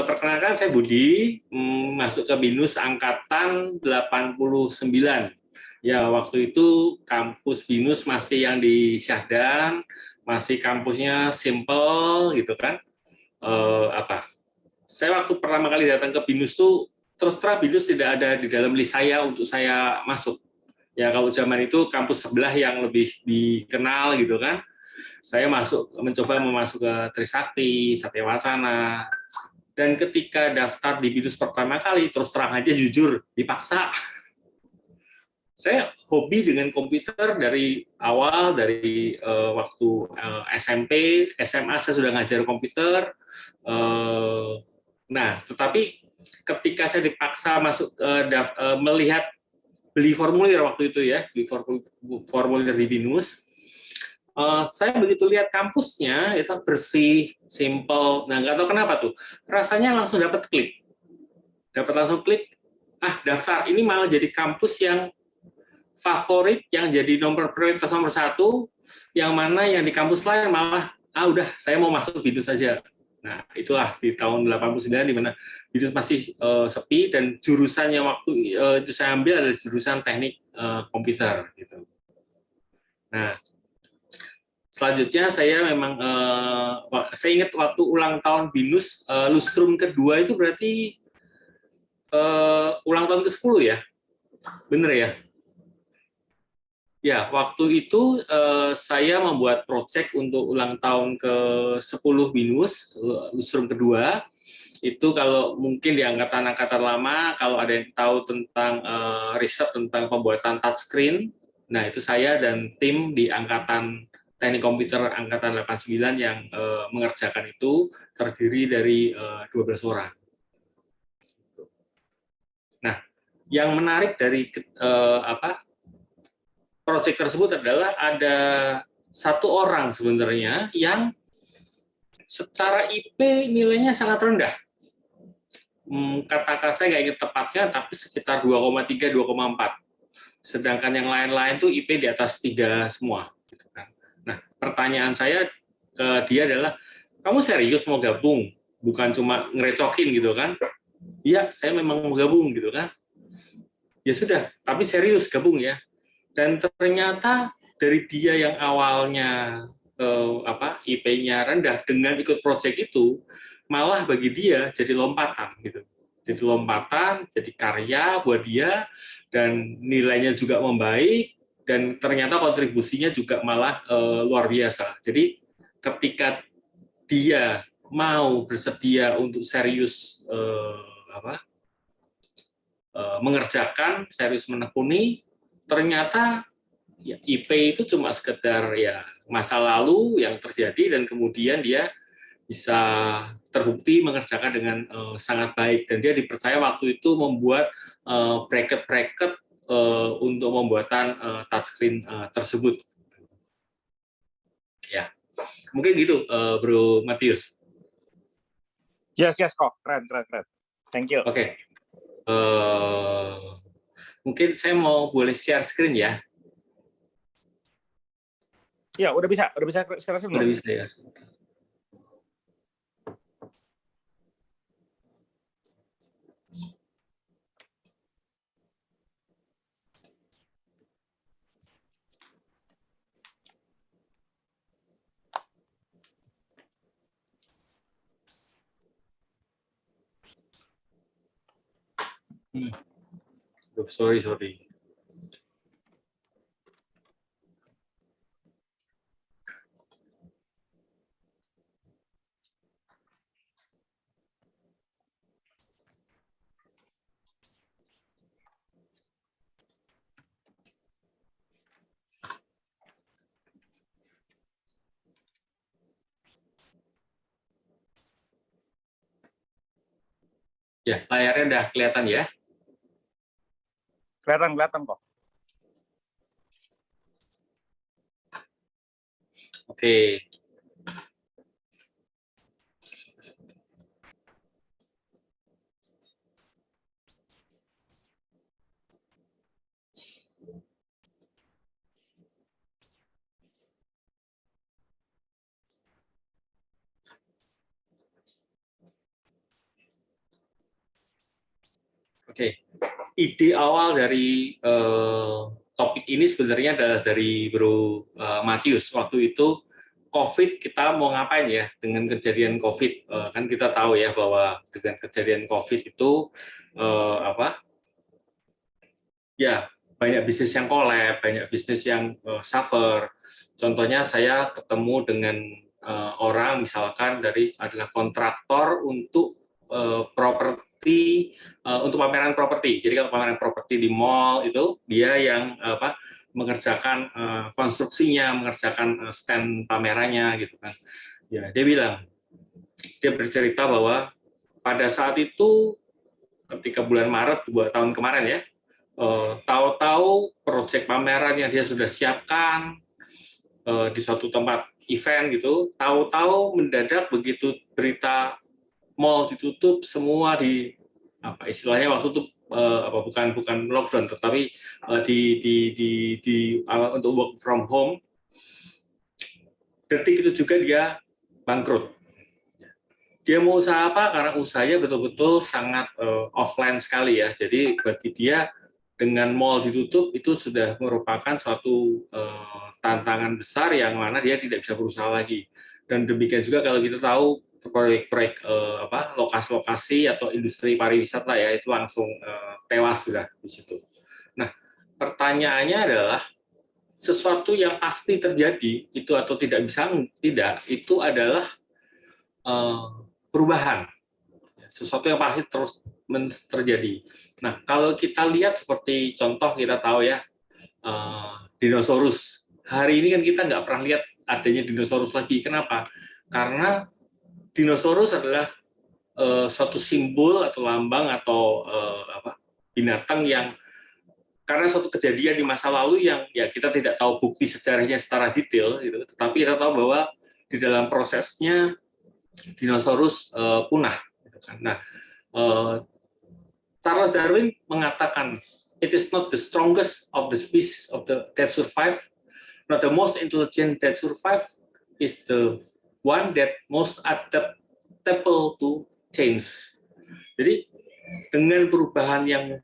Perkenalkan saya Budi, masuk ke BINUS angkatan 89. Ya, waktu itu kampus BINUS masih yang di Syahdan, masih kampusnya simple gitu kan. Apa? Saya waktu pertama kali datang ke BINUS tuh terus terang BINUS tidak ada di dalam list saya untuk saya masuk. Ya kalau zaman itu kampus sebelah yang lebih dikenal gitu kan. Saya mencoba masuk ke Trisakti, Satya Wacana, dan ketika daftar di BINUS pertama kali, terus terang aja jujur, dipaksa. Saya hobi dengan komputer dari awal, dari waktu SMP, SMA saya sudah ngajar komputer. Nah, tetapi ketika saya dipaksa masuk melihat beli formulir waktu itu ya, beli formulir di BINUS, saya begitu lihat kampusnya itu bersih, simple. Nah, nggak tahu kenapa tuh, rasanya langsung langsung klik, daftar. Ini malah jadi kampus yang favorit, yang jadi prioritas nomor satu, yang mana yang di kampus lain malah, udah saya mau masuk BINUS saja. Nah, itulah di tahun 89 di mana BINUS masih sepi dan jurusannya waktu itu saya ambil adalah jurusan teknik komputer gitu. Nah, selanjutnya saya memang saya ingat waktu ulang tahun BINUS lustrum kedua itu berarti ulang tahun ke-10 ya, bener ya? Ya, waktu itu saya membuat proyek untuk ulang tahun ke-10 BINUS lustrum kedua. Itu kalau mungkin di angkatan-angkatan lama, kalau ada yang tahu tentang riset tentang pembuatan touchscreen, nah itu saya dan tim di angkatan teknik komputer angkatan 89 yang mengerjakan itu, terdiri dari 12 orang. Nah, yang menarik dari proyek tersebut adalah ada satu orang sebenarnya yang secara IP nilainya sangat rendah. Kata saya nggak ingat tepatnya, tapi sekitar 2,3, 2,4. Sedangkan yang lain-lain tuh IP di atas 3 semua. Gitu kan. Nah, pertanyaan saya ke dia adalah, kamu serius mau gabung? Bukan cuma ngerecokin gitu kan? Iya, saya memang mau gabung gitu kan. Ya sudah, tapi serius gabung ya. Dan ternyata dari dia yang awalnya IP-nya rendah dengan ikut proyek itu, malah bagi dia jadi lompatan gitu. Jadi lompatan, jadi karya buat dia, dan nilainya juga membaik, dan ternyata kontribusinya juga malah luar biasa. Jadi ketika dia mau bersedia untuk serius mengerjakan, serius menekuni, ternyata ya, IP itu cuma sekedar ya masa lalu yang terjadi, dan kemudian dia bisa terbukti mengerjakan dengan sangat baik, dan dia dipercaya waktu itu membuat bracket-bracket untuk pembuatan touchscreen tersebut. Ya, mungkin gitu, Bro Matius. Yes, kok keren. Thank you. Oke. Mungkin saya mau boleh share screen ya. Ya, udah bisa share screen. Udah bisa ya. Sorry. Ya, layarnya udah kelihatan ya. Kelihatan kok. Oke. Oke. Ide awal dari topik ini sebenarnya adalah dari Bro Matius. Waktu itu COVID kita mau ngapain ya dengan kejadian COVID? Kan kita tahu ya bahwa dengan kejadian COVID itu apa? Ya, banyak bisnis yang collab, banyak bisnis yang suffer. Contohnya saya ketemu dengan orang misalkan adalah kontraktor untuk properti, untuk pameran properti. Jadi kalau pameran properti di mall itu dia yang mengerjakan konstruksinya, mengerjakan stand pamerannya gitu kan. Ya, dia bercerita bahwa pada saat itu ketika bulan Maret 2 tahun kemarin ya, tahu-tahu proyek pameran yang dia sudah siapkan di suatu tempat event gitu, tahu-tahu mendadak begitu berita mall ditutup semua istilahnya waktu itu bukan lockdown tetapi untuk work from home. Detik itu juga dia bangkrut. Dia mau usaha apa? Karena usahanya betul-betul sangat offline sekali ya. Jadi bagi dia dengan mall ditutup itu sudah merupakan suatu tantangan besar yang mana dia tidak bisa berusaha lagi. Dan demikian juga kalau kita tahu proyek-proyek lokasi-lokasi atau industri pariwisata ya itu langsung tewas sudah di situ. Nah, pertanyaannya adalah sesuatu yang pasti terjadi itu atau tidak itu adalah perubahan. Sesuatu yang pasti terus terjadi. Nah, kalau kita lihat seperti contoh kita tahu ya, dinosaurus. Hari ini kan kita nggak pernah lihat adanya dinosaurus lagi. Kenapa? Karena dinosaurus adalah suatu simbol atau lambang atau binatang yang karena suatu kejadian di masa lalu yang ya kita tidak tahu bukti sejarahnya secara detail, gitu. Tetapi kita tahu bahwa di dalam prosesnya dinosaurus punah. Nah, Charles Darwin mengatakan, it is not the strongest of the species that survive, not the most intelligent that survive, is the one that most adaptable to change. Jadi dengan perubahan yang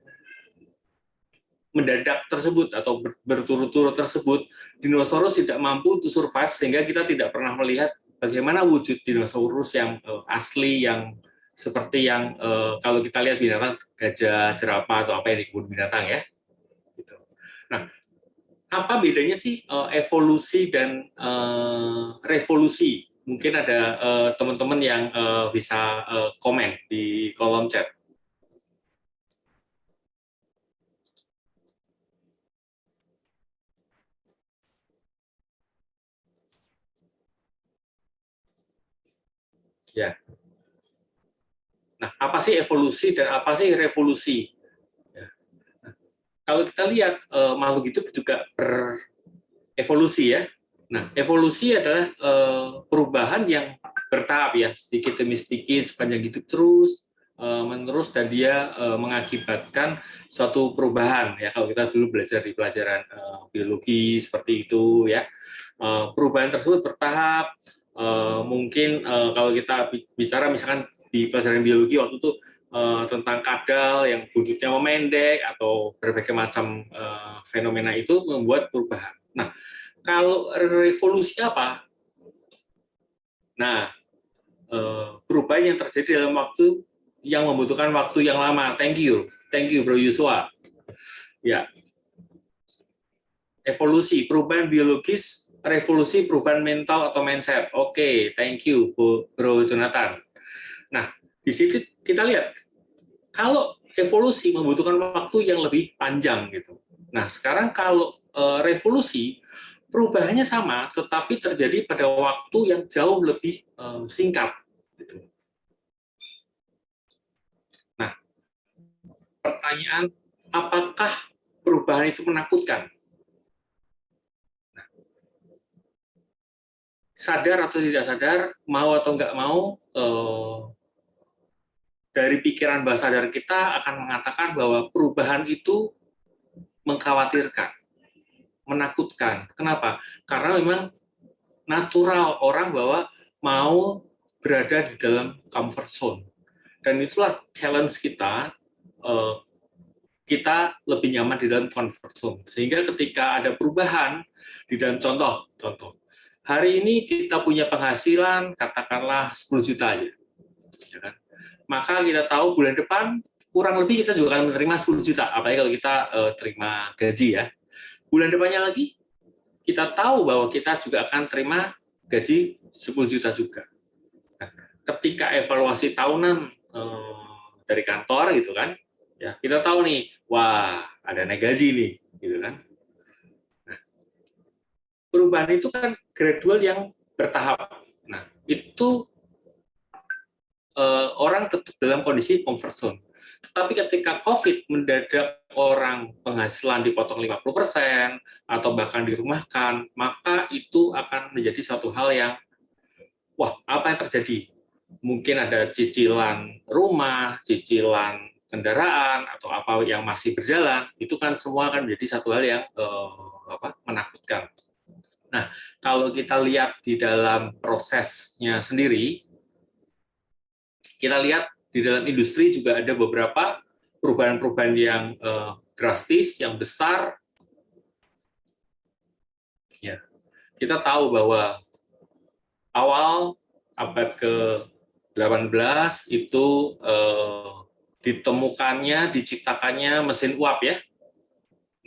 mendadak tersebut atau berturut-turut tersebut, dinosaurus tidak mampu untuk survive sehingga kita tidak pernah melihat bagaimana wujud dinosaurus yang asli yang seperti yang kalau kita lihat binatang gajah, jerapah atau apa yang di kebun binatang ya. Gitu. Nah, apa bedanya sih evolusi dan revolusi? Mungkin ada teman-teman yang bisa komen di kolom chat. Ya. Nah, apa sih evolusi dan apa sih revolusi? Ya. Nah, kalau kita lihat makhluk hidup juga berevolusi ya. Nah, evolusi adalah perubahan yang bertahap ya, sedikit demi sedikit sepanjang hidup terus menerus dan dia mengakibatkan suatu perubahan ya. Kalau kita dulu belajar di pelajaran biologi seperti itu ya, perubahan tersebut bertahap. Mungkin kalau kita bicara misalkan di pelajaran biologi waktu itu tentang kadal yang buntutnya memendek atau berbagai macam fenomena itu membuat perubahan. Nah, kalau revolusi apa? Nah, perubahan yang terjadi dalam waktu yang membutuhkan waktu yang lama. Thank you Bro Yuswa. Ya, evolusi, perubahan biologis, revolusi, perubahan mental atau mindset. Oke, thank you Bro Jonathan. Nah, di situ kita lihat kalau evolusi membutuhkan waktu yang lebih panjang gitu. Nah, sekarang kalau revolusi perubahannya sama, tetapi terjadi pada waktu yang jauh lebih singkat. Gitu. Nah, pertanyaan, apakah perubahan itu menakutkan? Nah, sadar atau tidak sadar, mau atau nggak mau, dari pikiran bawah sadar kita akan mengatakan bahwa perubahan itu mengkhawatirkan, menakutkan. Kenapa? Karena memang natural orang bahwa mau berada di dalam comfort zone. Dan itulah challenge kita kita lebih nyaman di dalam comfort zone. Sehingga ketika ada perubahan di dalam contoh hari ini kita punya penghasilan katakanlah 10 juta aja, ya kan? Maka kita tahu bulan depan kurang lebih kita juga akan menerima 10 juta, apalagi kalau kita terima gaji ya. Bulan depannya lagi kita tahu bahwa kita juga akan terima gaji 10 juta juga. Nah, ketika evaluasi tahunan dari kantor gitu kan, ya kita tahu nih, wah ada naik gaji nih, gitu kan. Nah, perubahan itu kan gradual yang bertahap. Nah, itu orang tetap dalam kondisi comfort zone. Tetapi ketika COVID mendadak orang penghasilan dipotong 50% atau bahkan dirumahkan, maka itu akan menjadi suatu hal yang, wah, apa yang terjadi? Mungkin ada cicilan rumah, cicilan kendaraan, atau apa yang masih berjalan, itu kan semua akan menjadi satu hal yang menakutkan. Nah, kalau kita lihat di dalam prosesnya sendiri, kita lihat di dalam industri juga ada beberapa perubahan-perubahan yang drastis, yang besar. Ya, kita tahu bahwa awal abad ke-18 itu diciptakannya mesin uap ya.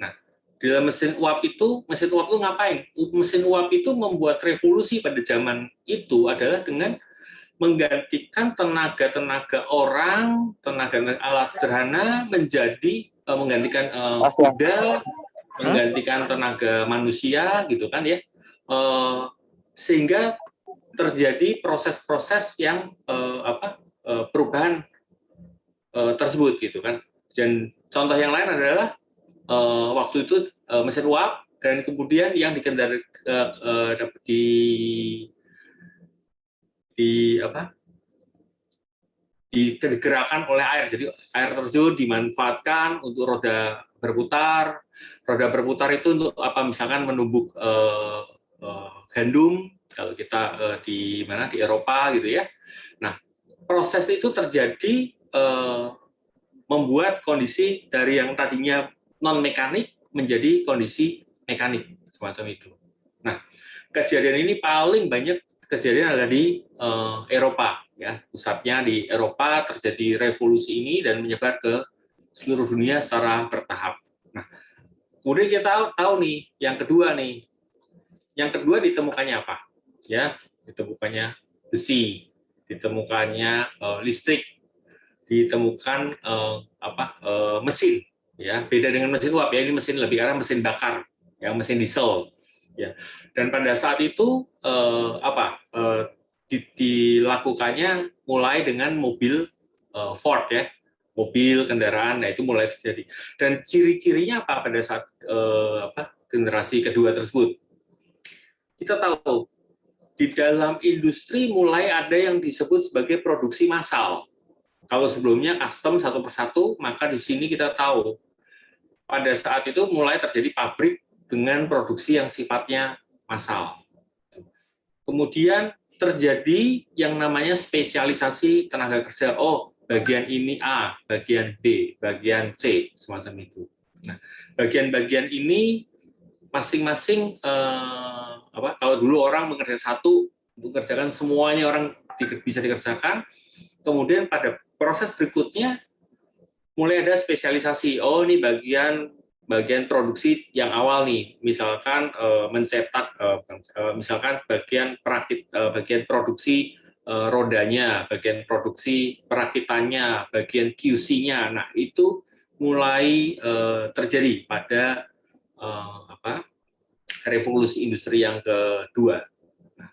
Nah, di dalam mesin uap itu ngapain? Mesin uap itu membuat revolusi pada zaman itu adalah dengan menggantikan tenaga orang, tenaga alat sederhana menjadi menggantikan kuda, menggantikan tenaga manusia gitu kan ya, sehingga terjadi proses-proses yang perubahan tersebut gitu kan. Dan contoh yang lain adalah waktu itu mesin uap, dan kemudian yang digerakkan oleh air. Jadi air terjun dimanfaatkan untuk roda berputar. Roda berputar itu untuk apa? Misalkan menumbuk gandum kalau kita di Eropa gitu ya. Nah, proses itu terjadi membuat kondisi dari yang tadinya non mekanik menjadi kondisi mekanik semacam itu. Nah, kejadian ini paling banyak kejadian ada di Eropa ya, pusatnya di Eropa, terjadi revolusi ini dan menyebar ke seluruh dunia secara bertahap. Nah, kemudian kita tahu nih yang kedua ditemukannya apa? Ya, ditemukannya besi, ditemukannya listrik, ditemukan mesin ya, beda dengan mesin uap ya, ini mesin lebih karena mesin bakar ya, mesin diesel ya. Dan pada saat itu dilakukannya mulai dengan mobil Ford ya, mobil kendaraan. Nah, itu mulai terjadi. Dan ciri-cirinya apa pada saat generasi kedua tersebut? Kita tahu di dalam industri mulai ada yang disebut sebagai produksi massal. Kalau sebelumnya custom satu persatu, maka di sini kita tahu pada saat itu mulai terjadi pabrik dengan produksi yang sifatnya massal. Kemudian terjadi yang namanya spesialisasi tenaga kerja. Oh, bagian ini A, bagian B, bagian C, semacam itu. Nah, bagian-bagian ini masing-masing kalau dulu orang mengerjakan semuanya, orang bisa dikerjakan. Kemudian pada proses berikutnya mulai ada spesialisasi. Oh, ini bagian produksi yang awal nih, misalkan mencetak, misalkan bagian produksi rodanya, bagian produksi perakitannya, bagian QC-nya. Nah, itu mulai terjadi pada revolusi industri yang kedua. Nah,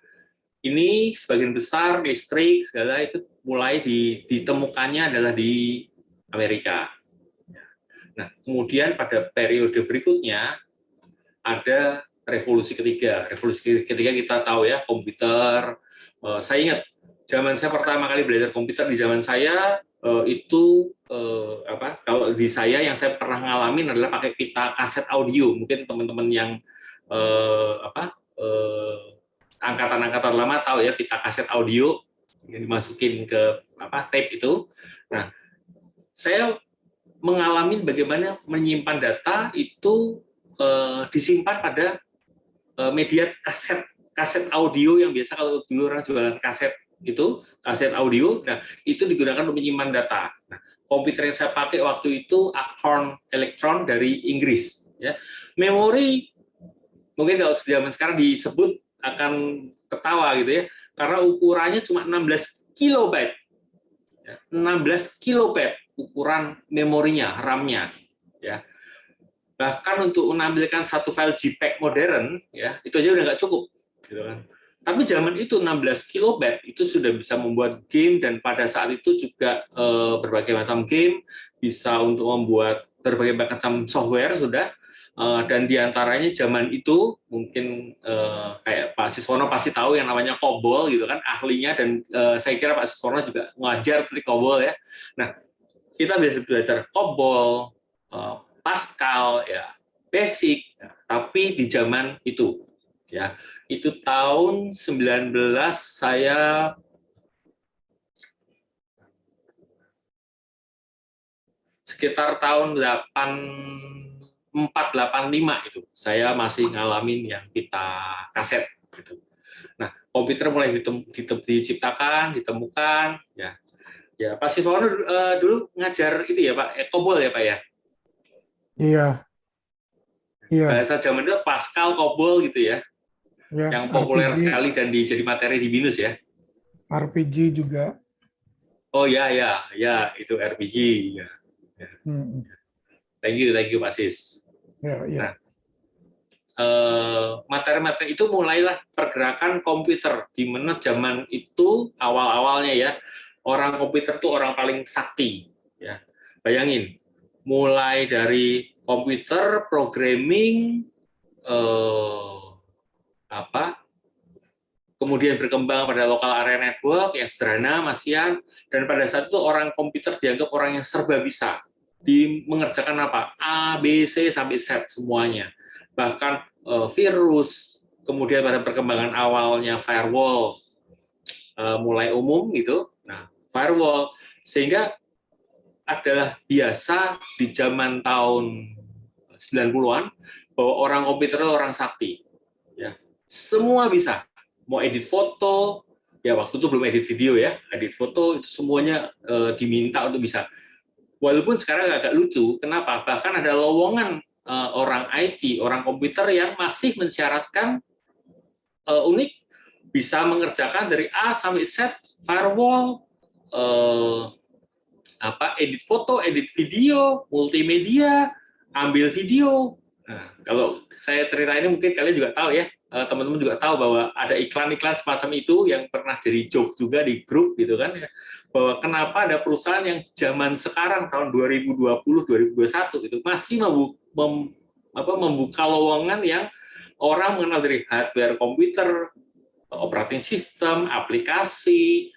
ini sebagian besar listrik segala itu mulai ditemukannya adalah di Amerika. Nah, kemudian pada periode berikutnya ada revolusi ketiga. Revolusi ketiga kita tahu ya, komputer. Saya ingat zaman saya pertama kali belajar komputer di zaman saya kalau di saya yang saya pernah ngalamin adalah pakai pita kaset audio. Mungkin teman-teman yang angkatan-angkatan lama tahu ya, pita kaset audio yang dimasukin ke tape itu. Nah, saya mengalami bagaimana menyimpan data itu disimpan pada media kaset audio yang biasa kalau dulu orang jualan kaset itu kaset audio. Nah, itu digunakan untuk menyimpan data. Nah, komputer yang saya pakai waktu itu Acorn Electron dari Inggris. Ya, memori mungkin kalau zaman sekarang disebut akan ketawa gitu ya, karena ukurannya cuma 16 kilobyte. 16 kilobyte ukuran memorinya, RAM-nya. Ya. Bahkan untuk menampilkan satu file JPEG modern, ya itu aja udah nggak cukup. Gitu kan. Tapi zaman itu 16 kilobyte itu sudah bisa membuat game, dan pada saat itu juga berbagai macam game, bisa untuk membuat berbagai macam software sudah. Dan diantaranya zaman itu mungkin kayak Pak Siswono pasti tahu yang namanya COBOL gitu kan, ahlinya, dan saya kira Pak Siswono juga ngajar tentang COBOL ya. Nah, kita biasa belajar COBOL, Pascal, ya, Basic, ya, tapi di zaman itu, ya, itu tahun 19 saya sekitar tahun 84-85 itu saya masih ngalamin yang pita kaset gitu. Nah, komputer mulai diciptakan, ditemukan, ya. Ya, Pak Siswono dulu ngajar itu ya, Pak, COBOL ya, Pak ya. Iya, iya, Bahasa zaman itu Pascal, COBOL gitu ya, ya, yang populer RPG, sekali dan jadi materi di BINUS ya. RPG juga. Oh ya, ya, ya, itu RPG. Ya. Ya. Hmm, Thank you Pak Sis. ya, ya. Nah, materi-materi itu mulailah pergerakan komputer, di mana zaman itu awal-awalnya ya, orang komputer itu orang paling sakti. Ya. Bayangin, mulai dari komputer, programming, kemudian berkembang pada local area network yang sederhana, masian, dan pada saat itu orang komputer dianggap orang yang serba bisa, mengerjakan apa? A, B, C, sampai Z semuanya. Bahkan virus, kemudian pada perkembangan awalnya firewall mulai umum gitu. Nah, firewall, sehingga adalah biasa di zaman tahun 90-an bahwa orang komputer itu orang sakti. Ya. Semua bisa. Mau edit foto, ya waktu itu belum edit video ya, edit foto itu semuanya diminta untuk bisa. Walaupun sekarang agak lucu, kenapa? Bahkan ada lowongan orang IT, orang komputer yang masih mensyaratkan unik, bisa mengerjakan dari A sampai Z, firewall, edit foto, edit video, multimedia, ambil video. Nah, kalau saya cerita ini mungkin kalian juga tahu ya, teman-teman juga tahu bahwa ada iklan-iklan semacam itu yang pernah jadi joke juga di grup gitu kan ya, bahwa kenapa ada perusahaan yang zaman sekarang tahun 2020-2021 itu masih membuka lowongan yang orang mengenal dari hardware komputer, operating system, aplikasi,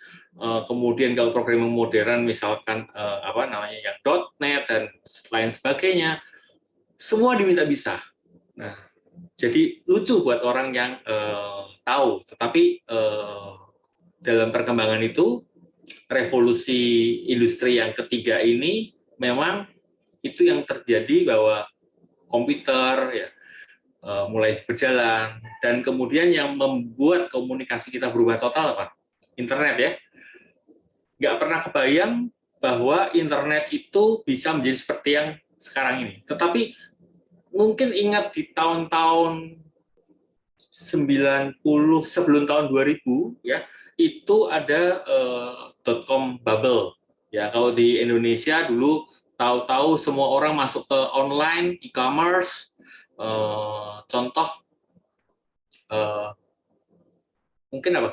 kemudian kalau programming modern misalkan yang .NET dan lain sebagainya, semua diminta bisa. Nah, jadi lucu buat orang yang tahu, tetapi dalam perkembangan itu, revolusi industri yang ketiga ini memang itu yang terjadi, bahwa komputer ya mulai berjalan, dan kemudian yang membuat komunikasi kita berubah total apa? Internet ya. Nggak pernah kebayang bahwa internet itu bisa menjadi seperti yang sekarang ini. Tetapi mungkin ingat di tahun-tahun 90 sebelum tahun 2000 ya, itu ada .com bubble. Ya, kalau di Indonesia dulu tahu-tahu semua orang masuk ke online e-commerce, contoh mungkin apa,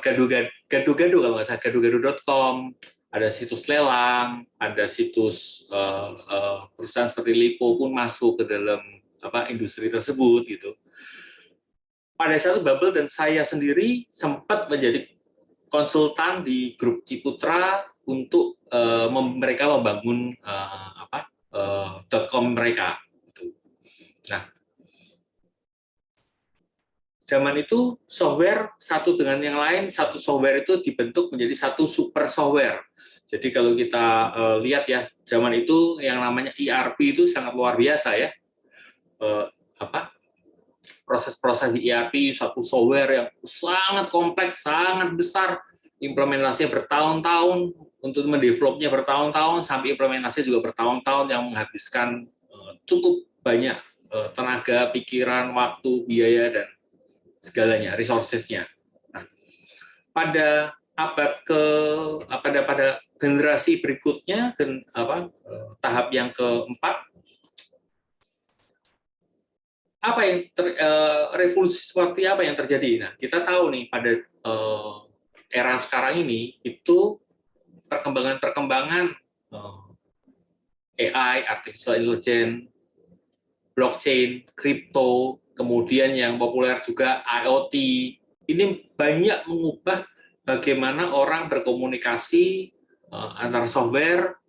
gadu-gadu kalau nggak salah, gadu-gadu.com, ada situs lelang, ada situs perusahaan seperti Lipo pun masuk ke dalam industri tersebut gitu. Pada saat itu bubble, dan saya sendiri sempat menjadi konsultan di grup Ciputra untuk mereka membangun .com mereka. Nah, zaman itu software satu dengan yang lain, satu software itu dibentuk menjadi satu super software. Jadi kalau kita lihat ya, zaman itu yang namanya ERP itu sangat luar biasa ya. Proses-proses di ERP, satu software yang sangat kompleks, sangat besar, implementasinya bertahun-tahun, untuk mendevelopnya bertahun-tahun, sampai implementasinya juga bertahun-tahun, yang menghabiskan cukup banyak tenaga, pikiran, waktu, biaya, dan segalanya, resources-nya. Nah, pada pada generasi berikutnya, tahap yang keempat, revolusi seperti apa yang terjadi? Nah, kita tahu nih pada era sekarang ini itu perkembangan AI, artificial intelligence, blockchain, kripto, kemudian yang populer juga IoT, ini banyak mengubah bagaimana orang berkomunikasi antar software,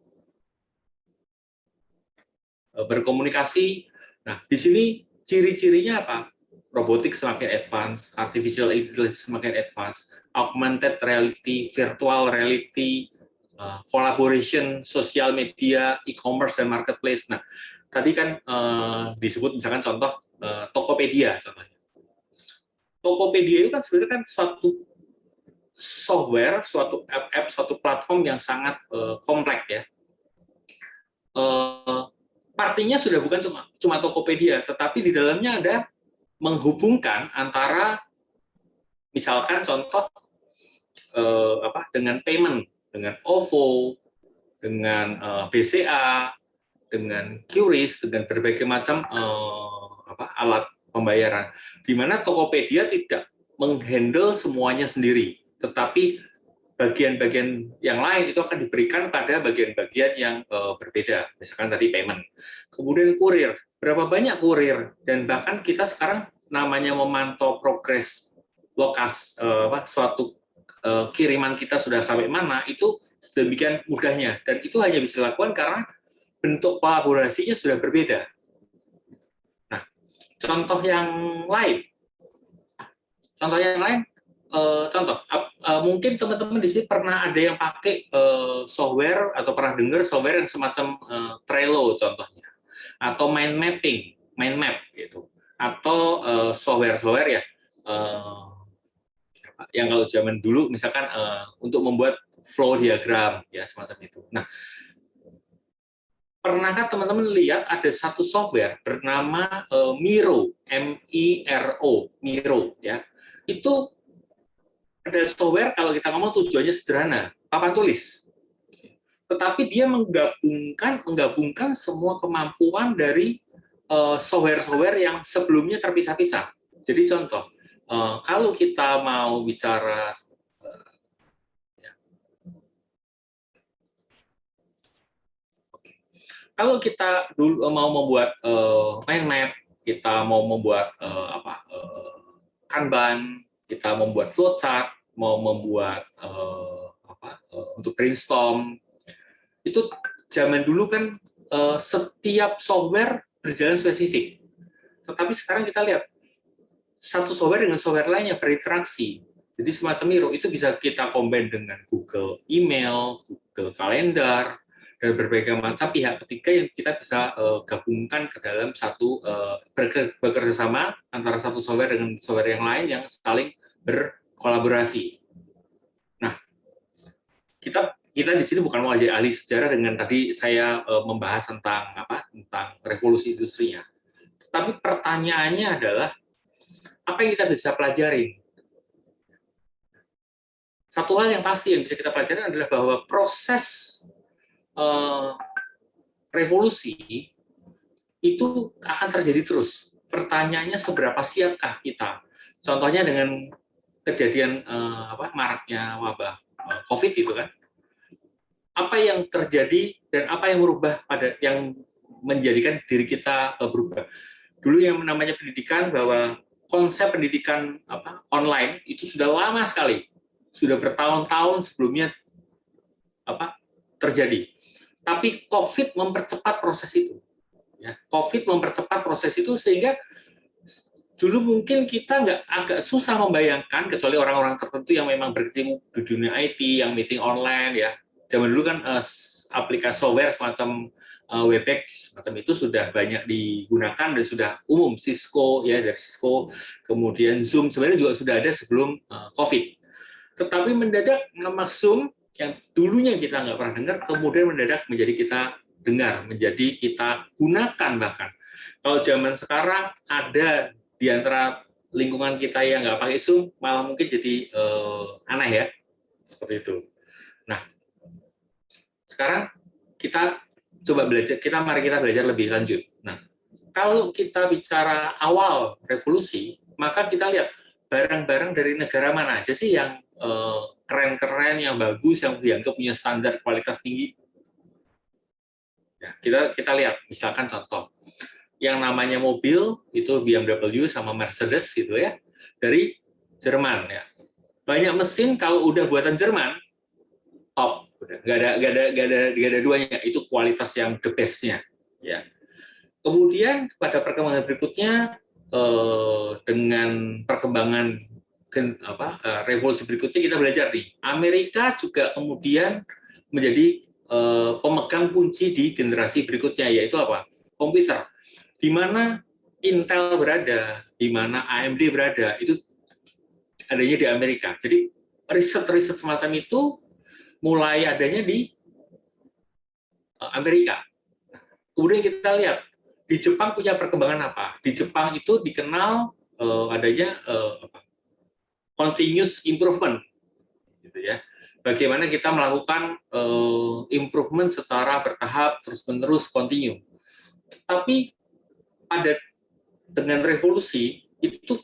berkomunikasi. Nah, di sini ciri-cirinya apa? Robotik semakin advance, artificial intelligence semakin advance, augmented reality, virtual reality, collaboration, sosial media, e-commerce, dan marketplace. Nah, tadi kan disebut misalkan contoh Tokopedia contohnya. Tokopedia itu kan sebenarnya kan suatu software, suatu app, suatu platform yang sangat kompleks ya. Partinya sudah bukan cuma Tokopedia, tetapi di dalamnya ada menghubungkan antara misalkan contoh dengan payment, dengan OVO, dengan BCA, dengan QRIS, dengan berbagai macam alat pembayaran, di mana Tokopedia tidak menghandle semuanya sendiri, tetapi bagian-bagian yang lain itu akan diberikan pada bagian-bagian yang berbeda, misalkan tadi payment. Kemudian kurir, berapa banyak kurir, dan bahkan kita sekarang namanya memantau progres suatu kiriman kita sudah sampai mana, itu sedemikian mudahnya, dan itu hanya bisa dilakukan karena bentuk kolaborasinya sudah berbeda. Nah, contoh yang lain, mungkin teman-teman di sini pernah ada yang pakai software atau pernah dengar software yang semacam Trello contohnya, atau mind map gitu, atau software ya yang kalau zaman dulu misalkan untuk membuat flow diagram ya semacam itu. Nah, pernahkah teman-teman lihat ada satu software bernama Miro, Miro ya? Itu ada software kalau kita ngomong tujuannya sederhana, papan tulis. Tetapi dia menggabungkan semua kemampuan dari software-software yang sebelumnya terpisah-pisah. Jadi contoh, kalau kita mau bicara kalau kita dulu mau membuat mind map, kita mau membuat Kanban, kita membuat flowchart, mau membuat untuk brainstorm, itu zaman dulu kan setiap software berjalan spesifik. Tetapi sekarang kita lihat satu software dengan software lainnya berinteraksi. Jadi semacam Miro itu bisa kita combine dengan Google Email, Google Calendar, dan berbagai macam pihak ketiga yang kita bisa gabungkan ke dalam satu bekerja sama antara satu software dengan software yang lain yang saling berkolaborasi. Nah, kita di sini bukan mau jadi ahli sejarah dengan tadi saya membahas tentang revolusi industrinya. Tapi pertanyaannya adalah apa yang kita bisa pelajari? Satu hal yang pasti yang bisa kita pelajari adalah bahwa proses revolusi itu akan terjadi terus. Pertanyaannya seberapa siapkah kita? Contohnya dengan kejadian maraknya wabah COVID itu kan. Apa yang terjadi dan apa yang merubah yang menjadikan diri kita berubah. Dulu yang namanya pendidikan, bahwa konsep pendidikan online itu sudah lama sekali, sudah bertahun-tahun sebelumnya terjadi. Tapi COVID mempercepat proses itu. Ya, COVID mempercepat proses itu sehingga dulu mungkin kita agak susah membayangkan, kecuali orang-orang tertentu yang memang berkecimpung di dunia IT, yang meeting online ya. Zaman dulu kan aplikasi software semacam Webex semacam itu sudah banyak digunakan dan sudah umum. Cisco ya, dari Cisco, kemudian Zoom sebenarnya juga sudah ada sebelum COVID. Tetapi mendadak nama Zoom yang dulunya kita nggak pernah dengar, kemudian mendadak menjadi kita dengar, menjadi kita gunakan bahkan. Kalau zaman sekarang ada di antara lingkungan kita yang nggak pakai Zoom, malah mungkin jadi aneh ya, seperti itu. Nah, sekarang kita coba belajar, mari kita belajar lebih lanjut. Nah, kalau kita bicara awal revolusi, maka kita lihat barang-barang dari negara mana aja sih yang keren-keren, yang bagus, yang dianggap punya standar kualitas tinggi. Ya, kita lihat, misalkan contoh, yang namanya mobil itu BMW sama Mercedes gitu ya, dari Jerman ya. Banyak mesin kalau udah buatan Jerman, top, nggak ada duanya, itu kualitas yang the best-nya ya. Kemudian pada perkembangan berikutnya dengan perkembangan revolusi berikutnya kita belajar nih, Amerika juga kemudian menjadi pemegang kunci di generasi berikutnya, yaitu apa? Komputer. Di mana Intel berada, di mana AMD berada, itu adanya di Amerika. Jadi riset-riset semacam itu mulai adanya di Amerika. Kemudian kita lihat di Jepang punya perkembangan apa? Di Jepang itu dikenal adanya continuous improvement, gitu ya. Bagaimana kita melakukan improvement secara bertahap, terus-menerus, continue. Tapi dengan revolusi itu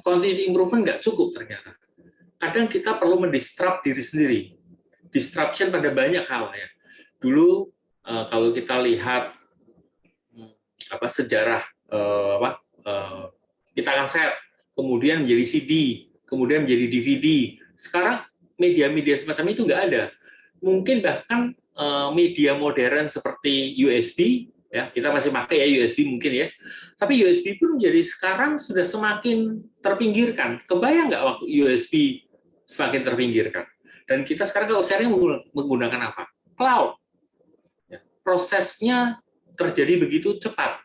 continuous improvement nggak cukup ternyata. Kadang kita perlu mendisrupt diri sendiri. Disruption pada banyak hal ya. Dulu kalau kita lihat sejarah kita kaset, kemudian menjadi CD, kemudian menjadi DVD. Sekarang media-media semacam itu nggak ada. Mungkin bahkan media modern seperti USB, ya kita masih pakai ya USB mungkin ya. Tapi USB pun menjadi sekarang sudah semakin terpinggirkan. Kebayang nggak waktu USB semakin terpinggirkan? Dan kita sekarang kalau sharing menggunakan apa? Cloud. Prosesnya terjadi begitu cepat.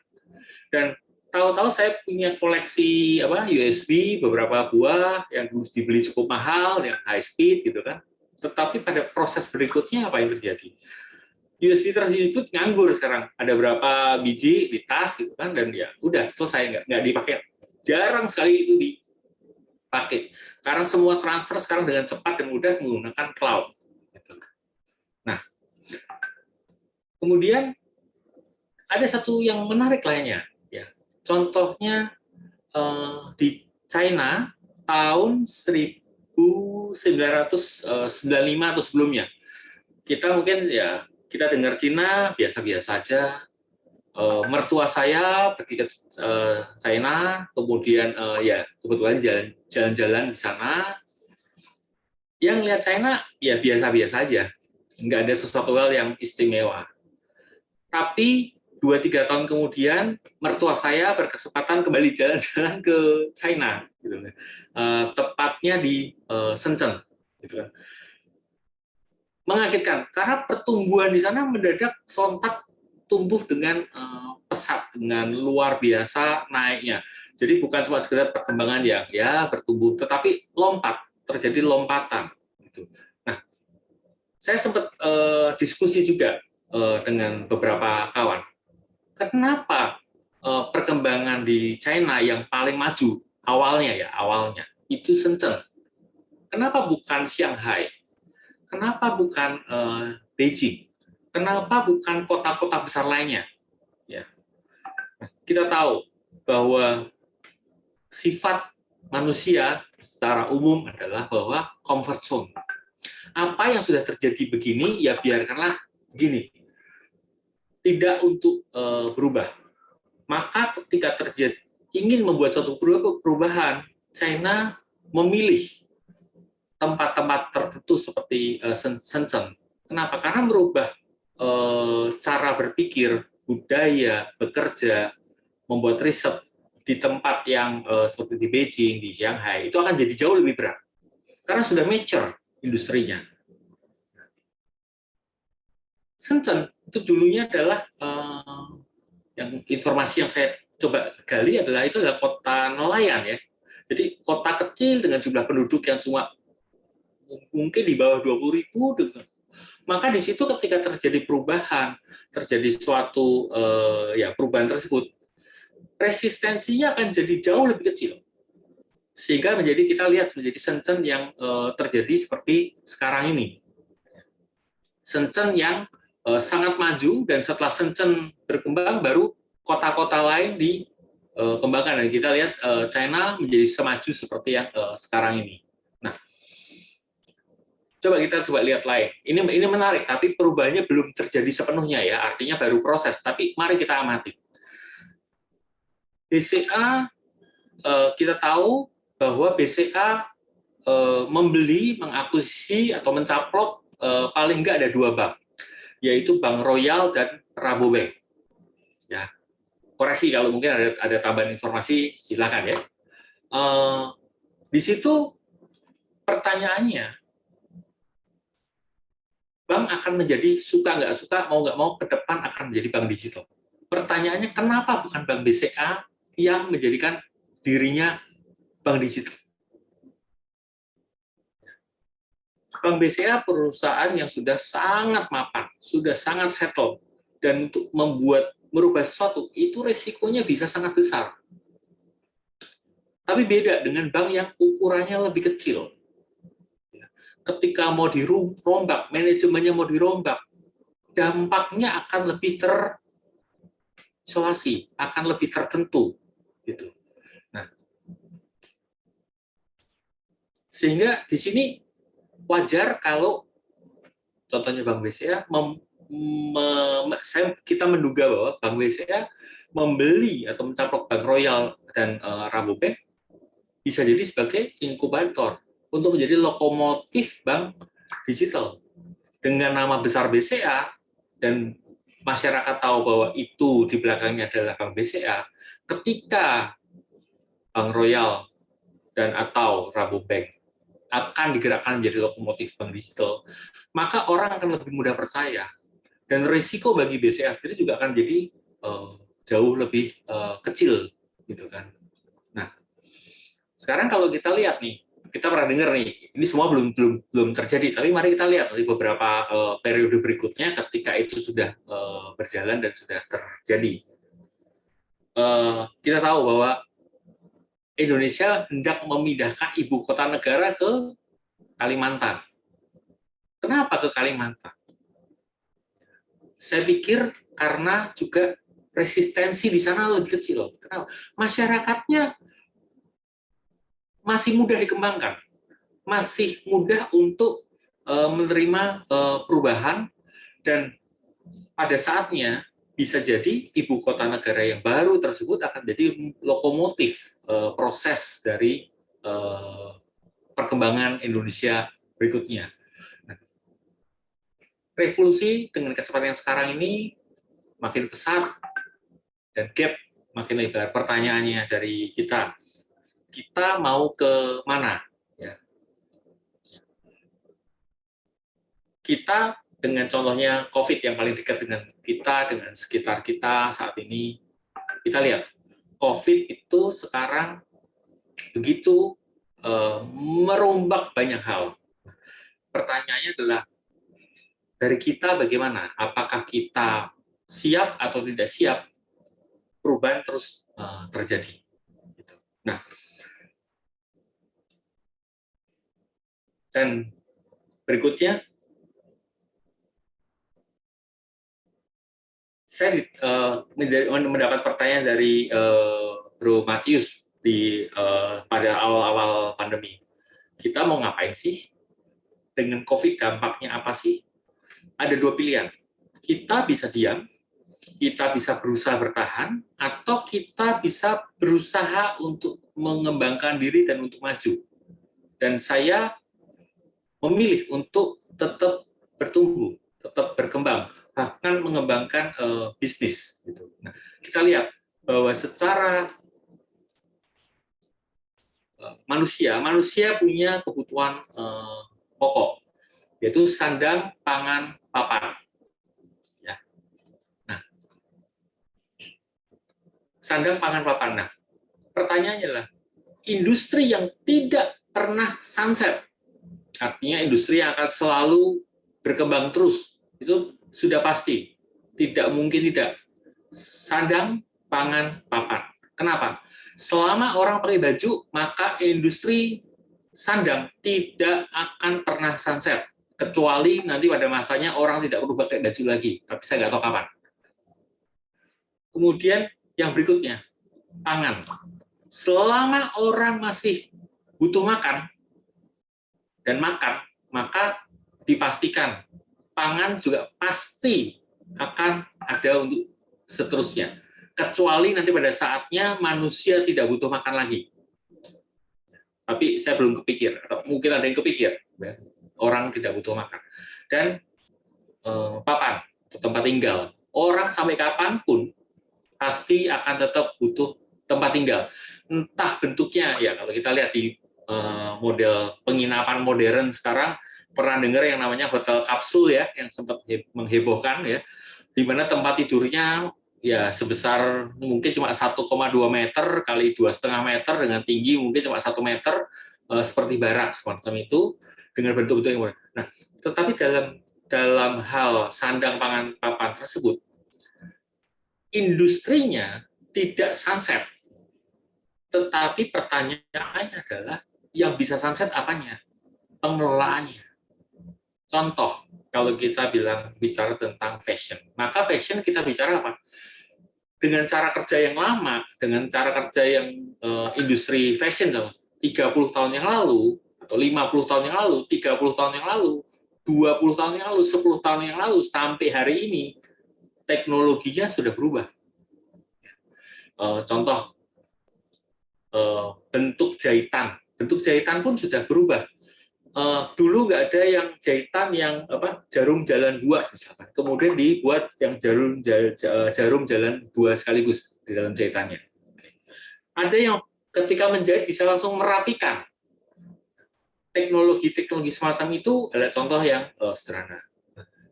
Dan tahu-tahu saya punya koleksi USB beberapa buah yang dulu dibeli cukup mahal, yang high speed gitu kan. Tetapi pada proses berikutnya apa yang terjadi? USB tersebut nganggur sekarang. Ada berapa biji di tas gitu kan, dan ya udah selesai, nggak dipakai. Jarang sekali itu dipakai. Karena semua transfer sekarang dengan cepat dan mudah menggunakan cloud. Nah, kemudian ada satu yang menarik lainnya. Ya, contohnya di China tahun 1995 atau sebelumnya. Kita mungkin ya kita dengar Cina biasa-biasa saja. Mertua saya pergi ke China, kemudian ya kebetulan jalan-jalan di sana. Yang lihat China ya biasa-biasa aja, nggak ada sesuatu hal yang istimewa. Tapi 2-3 tahun kemudian mertua saya berkesempatan kembali jalan-jalan ke China, gitu. Tepatnya di Shenzhen, gitu kan. Mengagetkan karena pertumbuhan di sana mendadak sontak tumbuh dengan pesat, dengan luar biasa naiknya. Jadi bukan cuma sekedar perkembangan yang ya bertumbuh, tetapi terjadi lompatan. Gitu. Nah, saya sempat diskusi juga dengan beberapa kawan. Kenapa perkembangan di China yang paling maju awalnya itu Shenzhen? Kenapa bukan Shanghai? Kenapa bukan Beijing? Kenapa bukan kota-kota besar lainnya? Ya. Kita tahu bahwa sifat manusia secara umum adalah bahwa comfort zone. Apa yang sudah terjadi begini, ya biarkanlah begini. Tidak untuk berubah. Maka ketika ingin membuat suatu perubahan, China memilih tempat-tempat tertentu seperti Shenzhen. Kenapa? Karena merubah cara berpikir, budaya, bekerja, membuat riset di tempat yang seperti di Beijing, di Shanghai, itu akan jadi jauh lebih berat. Karena sudah mature industrinya. Shenzhen itu dulunya adalah yang informasi yang saya coba gali adalah itu adalah kota nelayan ya. Jadi kota kecil dengan jumlah penduduk yang cuma mungkin di bawah 20.000. Maka di situ ketika terjadi perubahan, terjadi suatu perubahan tersebut, resistensinya akan jadi jauh lebih kecil. Sehingga kita lihat menjadi Shenzhen yang terjadi seperti sekarang ini. Shenzhen yang sangat maju, dan setelah Shenzhen berkembang, baru kota-kota lain dikembangkan. Dan kita lihat China menjadi semaju seperti yang sekarang ini. Nah, coba lihat lain. Ini menarik, tapi perubahannya belum terjadi sepenuhnya ya. Artinya baru proses. Tapi mari kita amati. BCA, kita tahu bahwa BCA membeli, mengakuisisi atau mencaplok paling nggak ada 2 bank, yaitu Bank Royal dan Rabobank. Ya, koreksi kalau mungkin ada tambahan informasi, silakan ya. Di situ pertanyaannya, bank akan menjadi suka nggak suka, mau nggak mau ke depan akan menjadi bank digital. Pertanyaannya, kenapa bukan Bank BCA yang menjadikan dirinya bank digital? Bank BCA perusahaan yang sudah sangat mapan, sudah sangat settle, dan untuk merubah sesuatu itu resikonya bisa sangat besar. Tapi beda dengan bank yang ukurannya lebih kecil. Ketika mau dirombak, manajemennya mau dirombak, dampaknya akan lebih terisolasi, akan lebih tertentu, gitu. Nah, sehingga di sini wajar kalau contohnya Bank BCA, kita menduga bahwa Bank BCA membeli atau mencaplok Bank Royal dan Rabobank bisa jadi sebagai inkubator untuk menjadi lokomotif bank digital. Dengan nama besar BCA, dan masyarakat tahu bahwa itu di belakangnya adalah Bank BCA, ketika Bank Royal dan atau Rabobank akan digerakkan menjadi lokomotif bank digital, maka orang akan lebih mudah percaya, dan risiko bagi BCA sendiri juga akan jadi jauh lebih kecil, gitu kan. Nah, sekarang kalau kita lihat nih, kita pernah dengar nih, ini semua belum terjadi, tapi mari kita lihat di beberapa periode berikutnya ketika itu sudah berjalan dan sudah terjadi. Kita tahu bahwa Indonesia hendak memindahkan ibu kota negara ke Kalimantan. Kenapa ke Kalimantan? Saya pikir karena juga resistensi di sana lebih kecil. Kenapa? Masyarakatnya masih mudah dikembangkan, masih mudah untuk menerima perubahan, dan pada saatnya bisa jadi ibu kota negara yang baru tersebut akan jadi lokomotif proses dari perkembangan Indonesia berikutnya. Nah, revolusi dengan kecepatan yang sekarang ini makin besar dan gap makin lebar. Pertanyaannya dari kita mau ke mana? Ya. Kita dengan contohnya COVID yang paling dekat dengan kita, dengan sekitar kita saat ini, kita lihat COVID itu sekarang begitu merombak banyak hal. Pertanyaannya adalah dari kita bagaimana? Apakah kita siap atau tidak siap perubahan terus terjadi? Nah, dan berikutnya saya mendapat pertanyaan dari Bro Matius pada awal-awal pandemi. Kita mau ngapain sih? Dengan COVID dampaknya apa sih? Ada 2 pilihan. Kita bisa diam, kita bisa berusaha bertahan, atau kita bisa berusaha untuk mengembangkan diri dan untuk maju. Dan saya memilih untuk tetap bertumbuh, tetap berkembang, bahkan mengembangkan bisnis. Gitu. Nah, kita lihat bahwa secara manusia punya kebutuhan pokok, yaitu sandang, pangan, papan. Ya. Nah, sandang, pangan, papan. Nah, pertanyaannya adalah industri yang tidak pernah sunset, artinya industri yang akan selalu berkembang terus, itu sudah pasti, tidak mungkin tidak. Sandang, pangan, papan. Kenapa? Selama orang pakai baju, maka industri sandang tidak akan pernah sunset. Kecuali nanti pada masanya orang tidak perlu pakai baju lagi. Tapi saya nggak tahu kapan. Kemudian yang berikutnya, pangan. Selama orang masih butuh makan dan makan, maka dipastikan pangan juga pasti akan ada untuk seterusnya. Kecuali nanti pada saatnya manusia tidak butuh makan lagi. Tapi saya belum kepikir, atau mungkin ada yang kepikir, orang tidak butuh makan. Dan papan, tempat tinggal. Orang sampai kapanpun pasti akan tetap butuh tempat tinggal. Entah bentuknya, ya kalau kita lihat di model penginapan modern sekarang, pernah dengar yang namanya hotel kapsul ya, yang sempat menghebohkan ya, di mana tempat tidurnya ya sebesar mungkin cuma 1,2 meter kali 2,5 meter dengan tinggi mungkin cuma 1 meter, seperti barak semacam itu dengan bentuk-bentuk yang modern. Nah, tetapi dalam hal sandang, pangan, papan tersebut, industrinya tidak sunset. Tetapi pertanyaannya adalah yang bisa sunset apanya? Pengelolaannya. Contoh, kalau kita bicara tentang fashion, maka fashion kita bicara apa? Dengan cara kerja yang lama, dengan cara kerja yang industri fashion 30 tahun yang lalu, atau 50 tahun yang lalu, 30 tahun yang lalu, 20 tahun yang lalu, 10 tahun yang lalu, sampai hari ini, teknologinya sudah berubah. Contoh, bentuk jahitan pun sudah berubah. Dulu nggak ada yang jahitan yang jarum jalan dua misalkan, kemudian dibuat yang jarum jalan dua sekaligus di dalam jahitannya. Ada yang ketika menjahit bisa langsung merapikan. Teknologi semacam itu adalah contoh yang sederhana.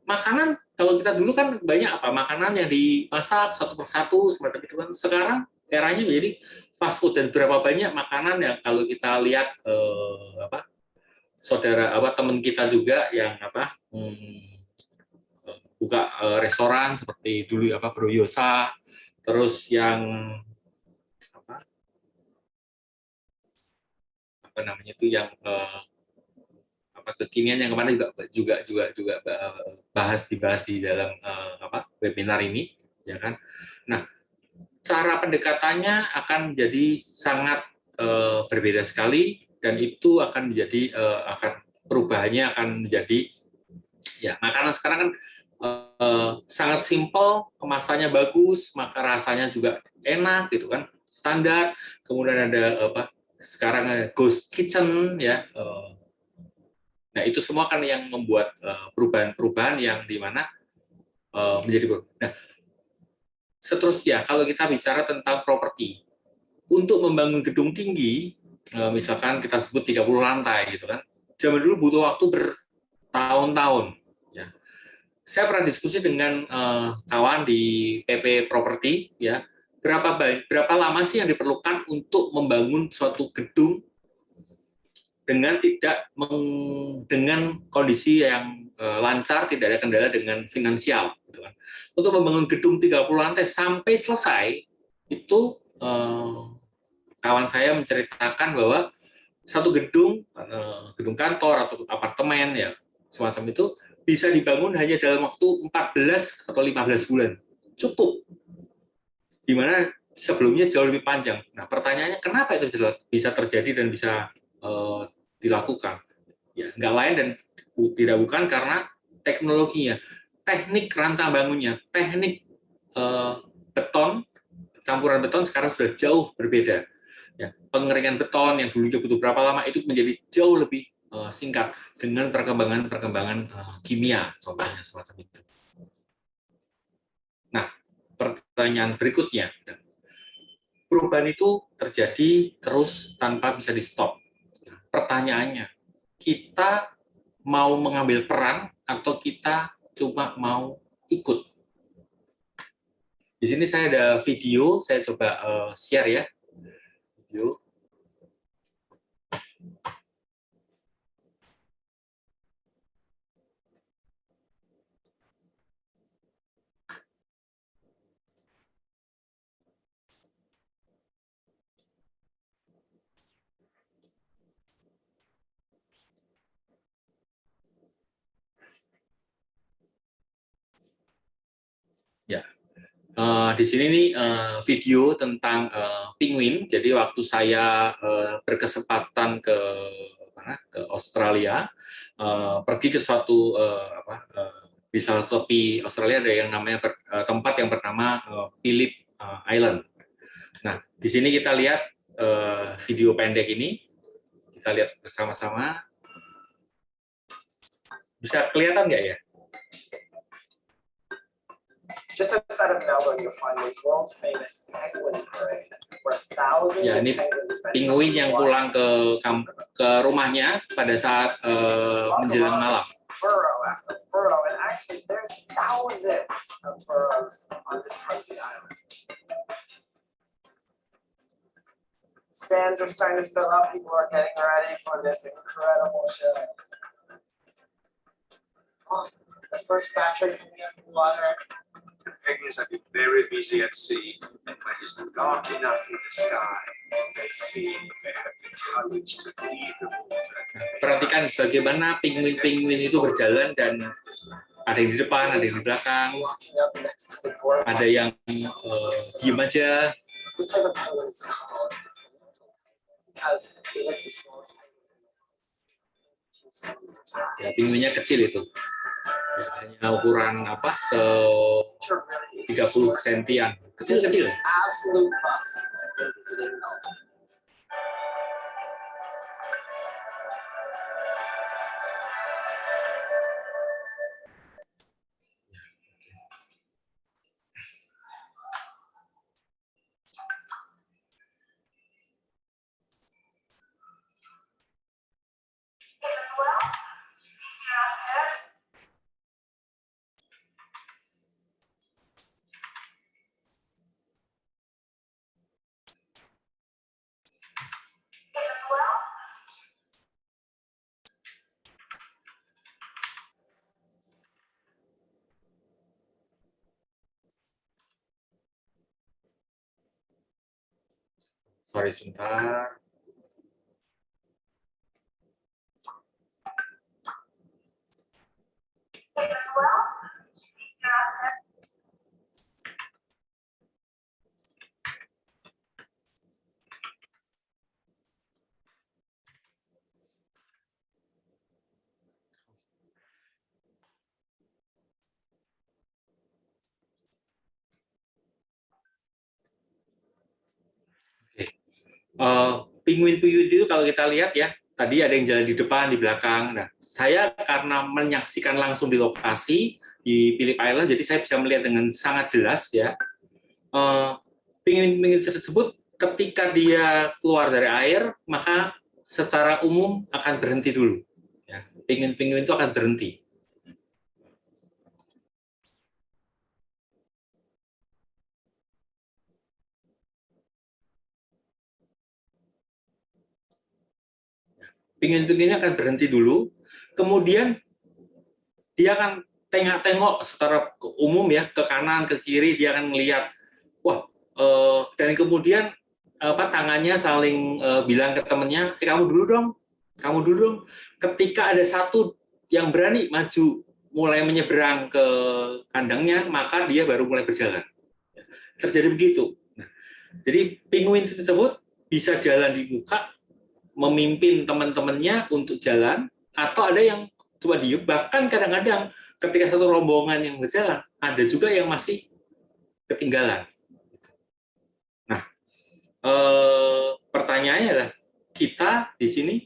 Makanan kalau kita dulu kan banyak makanan yang dimasak satu persatu semacam itu kan. Sekarang eranya menjadi fast food, dan berapa banyak makanan yang kalau kita lihat teman kita juga yang buka restoran seperti dulu Bro Yosa, terus yang yang kekinian yang kemarin juga dibahas di dalam webinar ini, ya kan. Nah, cara pendekatannya akan menjadi sangat berbeda sekali, dan itu akan menjadi perubahannya akan menjadi ya makanan sekarang kan sangat simpel, kemasannya bagus, maka rasanya juga enak gitu kan, standar. Kemudian ada sekarang ghost kitchen ya. Nah, itu semua kan yang membuat perubahan-perubahan yang dimana menjadi berubah. Nah, seterusnya kalau kita bicara tentang properti, untuk membangun gedung tinggi, misalkan kita sebut 30 lantai gitu kan, zaman dulu butuh waktu bertahun-tahun. Ya. Saya pernah diskusi dengan kawan di PP Properti, ya, berapa lama sih yang diperlukan untuk membangun suatu gedung dengan dengan kondisi yang lancar, tidak ada kendala dengan finansial. Gitu kan. Untuk membangun gedung 30 lantai sampai selesai, itu kawan saya menceritakan bahwa satu gedung kantor atau apartemen ya semacam itu bisa dibangun hanya dalam waktu 14 atau 15 bulan. Cukup. Di mana sebelumnya jauh lebih panjang. Nah, pertanyaannya kenapa itu bisa terjadi dan bisa dilakukan? Ya, nggak lain dan tidak bukan karena teknologinya, teknik rancang bangunnya, teknik beton, campuran beton sekarang sudah jauh berbeda. Ya, pengeringan beton yang dulunya butuh berapa lama itu menjadi jauh lebih singkat dengan perkembangan kimia, contohnya semacam itu. Nah, pertanyaan berikutnya, perubahan itu terjadi terus tanpa bisa di-stop. Pertanyaannya, kita mau mengambil peran atau kita cuma mau ikut? Di sini saya ada video, saya coba share ya. Video. Ya, di sini nih video tentang penguin. Jadi waktu saya berkesempatan ke Australia, pergi ke suatu di salah satu tepi Australia ada yang namanya tempat yang bernama Phillip Island. Nah, di sini kita lihat video pendek ini, kita lihat bersama-sama. Bisa kelihatan nggak ya? Just outside of Melbourne, you'll find the world-famous penguin parade, where thousands Ya, of ini penguins spend penguin yang time pulang ke rumahnya pada saat menjelang malam. burrow after burrow, and actually there's thousands of burrows on this part of the island. Stands are starting to fill up. People are getting ready for this incredible show. Oh, the first batch are coming out of the water. Penguins have been very busy at sea, and when it's dark enough in the sky, they feel they have the courage to leave the water. Perhatikan bagaimana penguin-penguin itu berjalan dan ada yang di depan, ada yang di belakang, Walking up next to the boardwalk. ada yang diem aja. This type of penguin is called because it is the smallest penguin. Ya, penguinnya kecil itu. Ya, hanya ukuran 30 sentian. Kecil-kecil. Absolute plus in visiting Melbourne. Sorry sebentar. Penguin-penguin itu kalau kita lihat ya, tadi ada yang jalan di depan, di belakang. Nah, saya karena menyaksikan langsung di lokasi di Phillip Island, jadi saya bisa melihat dengan sangat jelas ya. Penguin-penguin tersebut ketika dia keluar dari air, maka secara umum akan berhenti dulu. Ya, penguin-penguin itu akan berhenti. Penguin-penguinnya akan berhenti dulu, kemudian dia akan tengok secara umum ya, ke kanan, ke kiri, dia akan melihat, wah, dan kemudian tangannya saling bilang ke temannya, kamu dulu dong. Ketika ada satu yang berani maju, mulai menyeberang ke kandangnya, maka dia baru mulai berjalan. Terjadi begitu. Nah, jadi penguin tersebut bisa jalan di muka, memimpin teman-temannya untuk jalan, atau ada yang coba diem, bahkan kadang-kadang ketika satu rombongan yang berjalan, ada juga yang masih ketinggalan. Nah, pertanyaannya adalah, kita di sini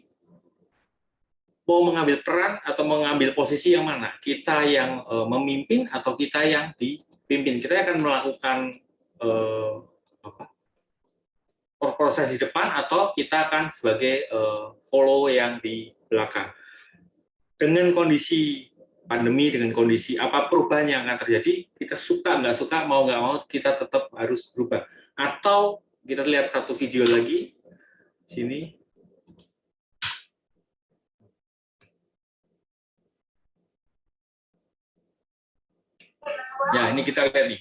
mau mengambil peran atau mengambil posisi yang mana? Kita yang memimpin atau kita yang dipimpin? Kita akan melakukan proses di depan atau kita akan sebagai follow yang di belakang. Dengan kondisi pandemi, dengan kondisi apa perubahan yang akan terjadi, kita suka nggak suka, mau nggak mau, kita tetap harus berubah. Atau kita lihat satu video lagi, sini. Ya, ini kita lihat nih,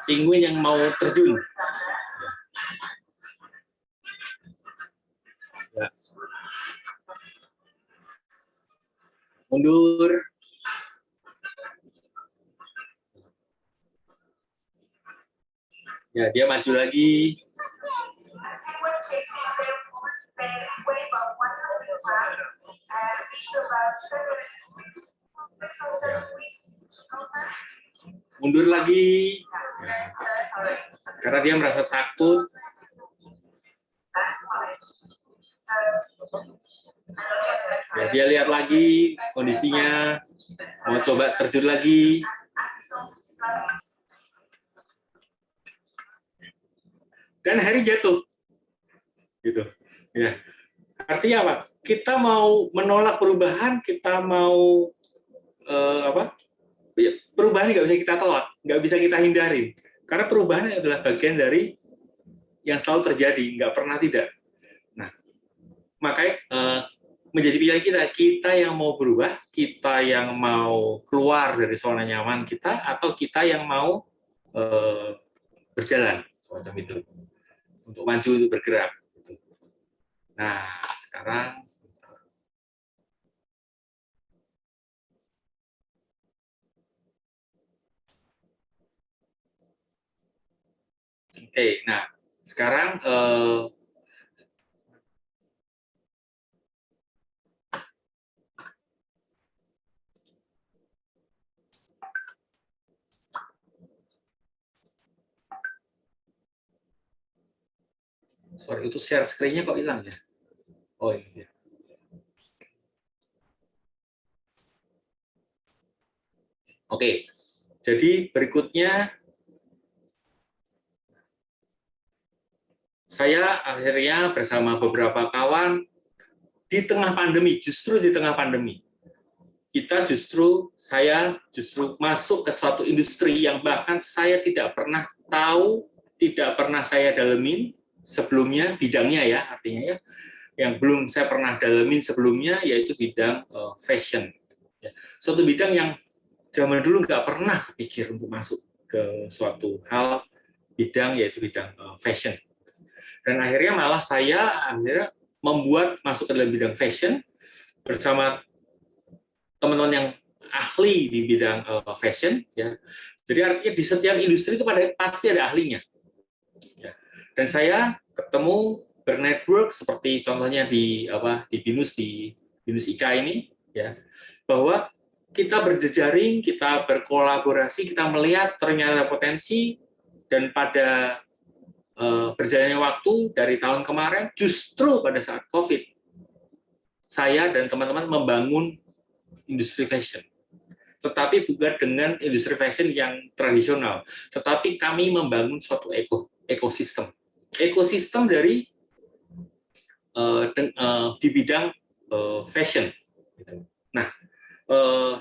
penguin yang mau terjun. Ya. Mundur. Ya, dia maju lagi. Mundur lagi. Ya. Karena dia merasa takut. Ya, dia lihat lagi kondisinya, mau coba terjun lagi. Dan akhirnya jatuh. Gitu. Ya. Artinya apa? Kita mau menolak perubahan, kita mau ya, perubahan nggak bisa kita tolak, nggak bisa kita hindarin. Karena perubahan adalah bagian dari yang selalu terjadi, nggak pernah tidak. Nah, makanya menjadi pilihan kita yang mau berubah, kita yang mau keluar dari zona nyaman kita, atau kita yang mau berjalan semacam itu, untuk maju, untuk bergerak. Nah, sekarang oke, nah sekarang sorry, itu share screen-nya kok hilang ya? Oh ini dia. Oke, jadi berikutnya saya akhirnya bersama beberapa kawan di tengah pandemi, justru di tengah pandemi, saya justru masuk ke suatu industri yang bahkan saya tidak pernah tahu, tidak pernah saya dalemin sebelumnya, bidangnya ya, artinya ya, yang belum saya pernah dalemin sebelumnya, yaitu bidang fashion. Suatu bidang yang zaman dulu nggak pernah pikir untuk masuk ke suatu hal bidang, yaitu bidang fashion. Dan akhirnya malah saya membuat masuk ke dalam bidang fashion bersama teman-teman yang ahli di bidang fashion. Ya. Jadi artinya di setiap industri itu pasti ada ahlinya. Ya. Dan saya ketemu bernetwork seperti contohnya di BINUS, di BINUS IKA ini, ya, bahwa kita berjejaring, kita berkolaborasi, kita melihat ternyata potensi, dan pada berjalannya waktu dari tahun kemarin, justru pada saat COVID, saya dan teman-teman membangun industri fashion. Tetapi bukan dengan industri fashion yang tradisional, tetapi kami membangun suatu ekosistem. Ekosistem dari di bidang fashion. Nah,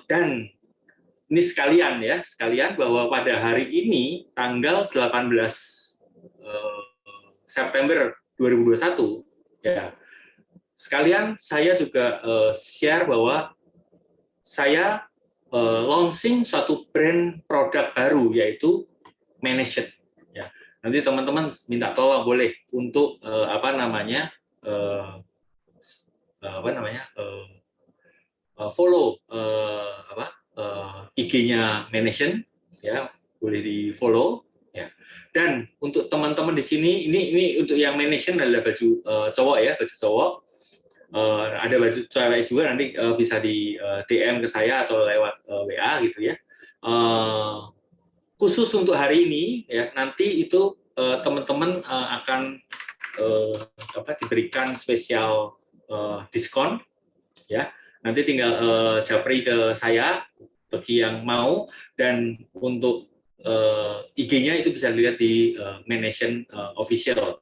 dan ini sekalian bahwa pada hari ini tanggal 18 September 2021, ya, sekalian saya juga share bahwa saya launching suatu brand produk baru, yaitu Managed. Ya, nanti teman-teman minta tolong boleh untuk follow IG-nya Managed, ya, boleh di follow. Ya. Dan untuk teman-teman di sini, ini untuk yang Managed adalah baju cowok ya, baju cowok. Ada baju cewek juga, nanti bisa di DM ke saya atau lewat WA gitu ya. Khusus untuk hari ini ya, nanti itu teman-teman akan diberikan spesial diskon ya. Nanti tinggal japri ke saya bagi yang mau, dan untuk IG-nya itu bisa dilihat di Managed Official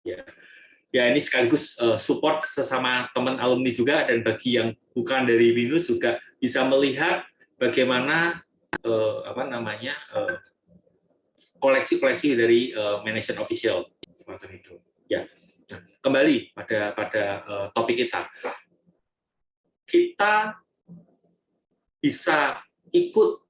Ya ini sekaligus support sesama teman alumni juga, dan bagi yang bukan dari BINUS juga bisa melihat bagaimana koleksi-koleksi dari Manation Official semacam itu. Ya, nah, kembali pada topik kita. Kita bisa ikut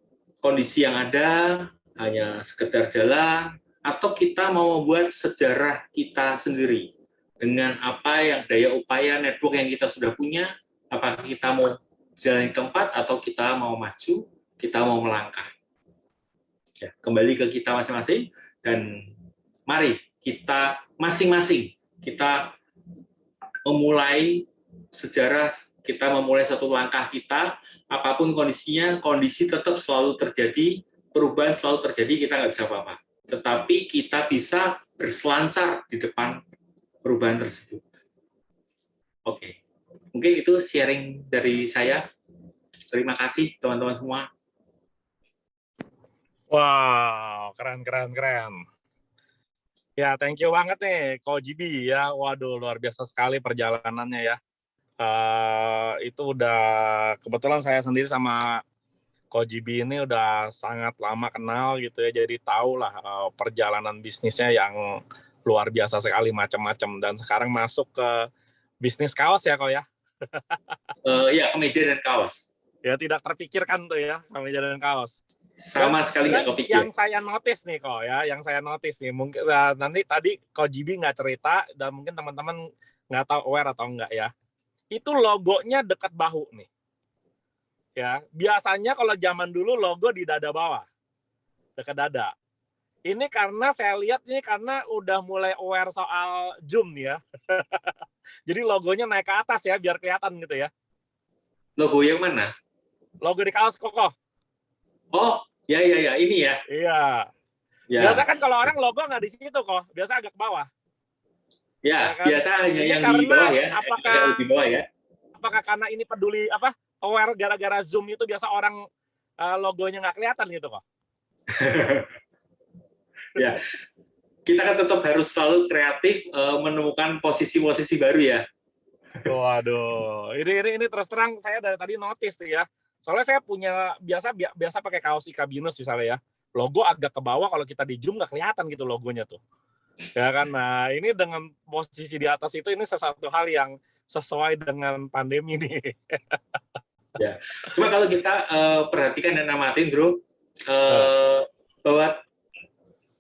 kondisi yang ada, hanya sekedar jalan, atau kita mau membuat sejarah kita sendiri dengan apa yang daya upaya network yang kita sudah punya. Apakah kita mau jalan di tempat atau kita mau maju, kita mau melangkah. Ya, kembali ke kita masing-masing, dan mari kita masing-masing kita memulai sejarah, kita memulai satu langkah kita, apapun kondisinya, kondisi tetap selalu terjadi, perubahan selalu terjadi, kita nggak bisa apa-apa. Tetapi kita bisa berselancar di depan perubahan tersebut. Oke, mungkin itu sharing dari saya. Terima kasih teman-teman semua. Wow, keren. Ya, thank you banget nih, Ko GB ya. Waduh, luar biasa sekali perjalanannya ya. Itu udah, kebetulan saya sendiri sama Ko GB ini udah sangat lama kenal gitu ya. Jadi tahu lah perjalanan bisnisnya yang luar biasa sekali, macam-macam. Dan sekarang masuk ke bisnis kaos ya, Ko ya? Ya, kemeja dan kaos. Ya, tidak terpikirkan tuh ya, kemeja dan kaos. Sama sekali nggak kepikir. Yang saya notice nih kok ya, mungkin nanti tadi Ko GB nggak cerita dan mungkin teman-teman nggak tahu aware atau enggak ya. Itu logonya dekat bahu nih. Ya, biasanya kalau zaman dulu logo di dada bawah, dekat dada. Ini karena saya lihat ini karena udah mulai aware soal zoom nih ya. Jadi logonya naik ke atas ya biar kelihatan gitu ya. Logo yang mana? Logo di kaos Koko. Oh, ya, ini ya. Iya. Ya. Biasa kan kalau orang logo nggak di situ kok, biasa agak ke bawah. Ya, kan? biasa hanya Ini yang di bawah ya. Apakah di bawah ya? Apakah karena ini peduli aware gara-gara zoom itu biasa orang logonya nggak kelihatan gitu kok? Ya, kita kan tetap harus selalu kreatif menemukan posisi-posisi baru ya. Waduh, ini terus terang saya dari tadi notice tuh ya. Soalnya saya punya biasa pakai kaos IKA BINUS misalnya ya. Logo agak ke bawah, kalau kita di zoom nggak kelihatan gitu logonya tuh. Ya kan, nah ini dengan posisi di atas itu, ini sesuatu hal yang sesuai dengan pandemi nih. Ya, cuma kalau kita perhatikan dan amatin bro, bahwa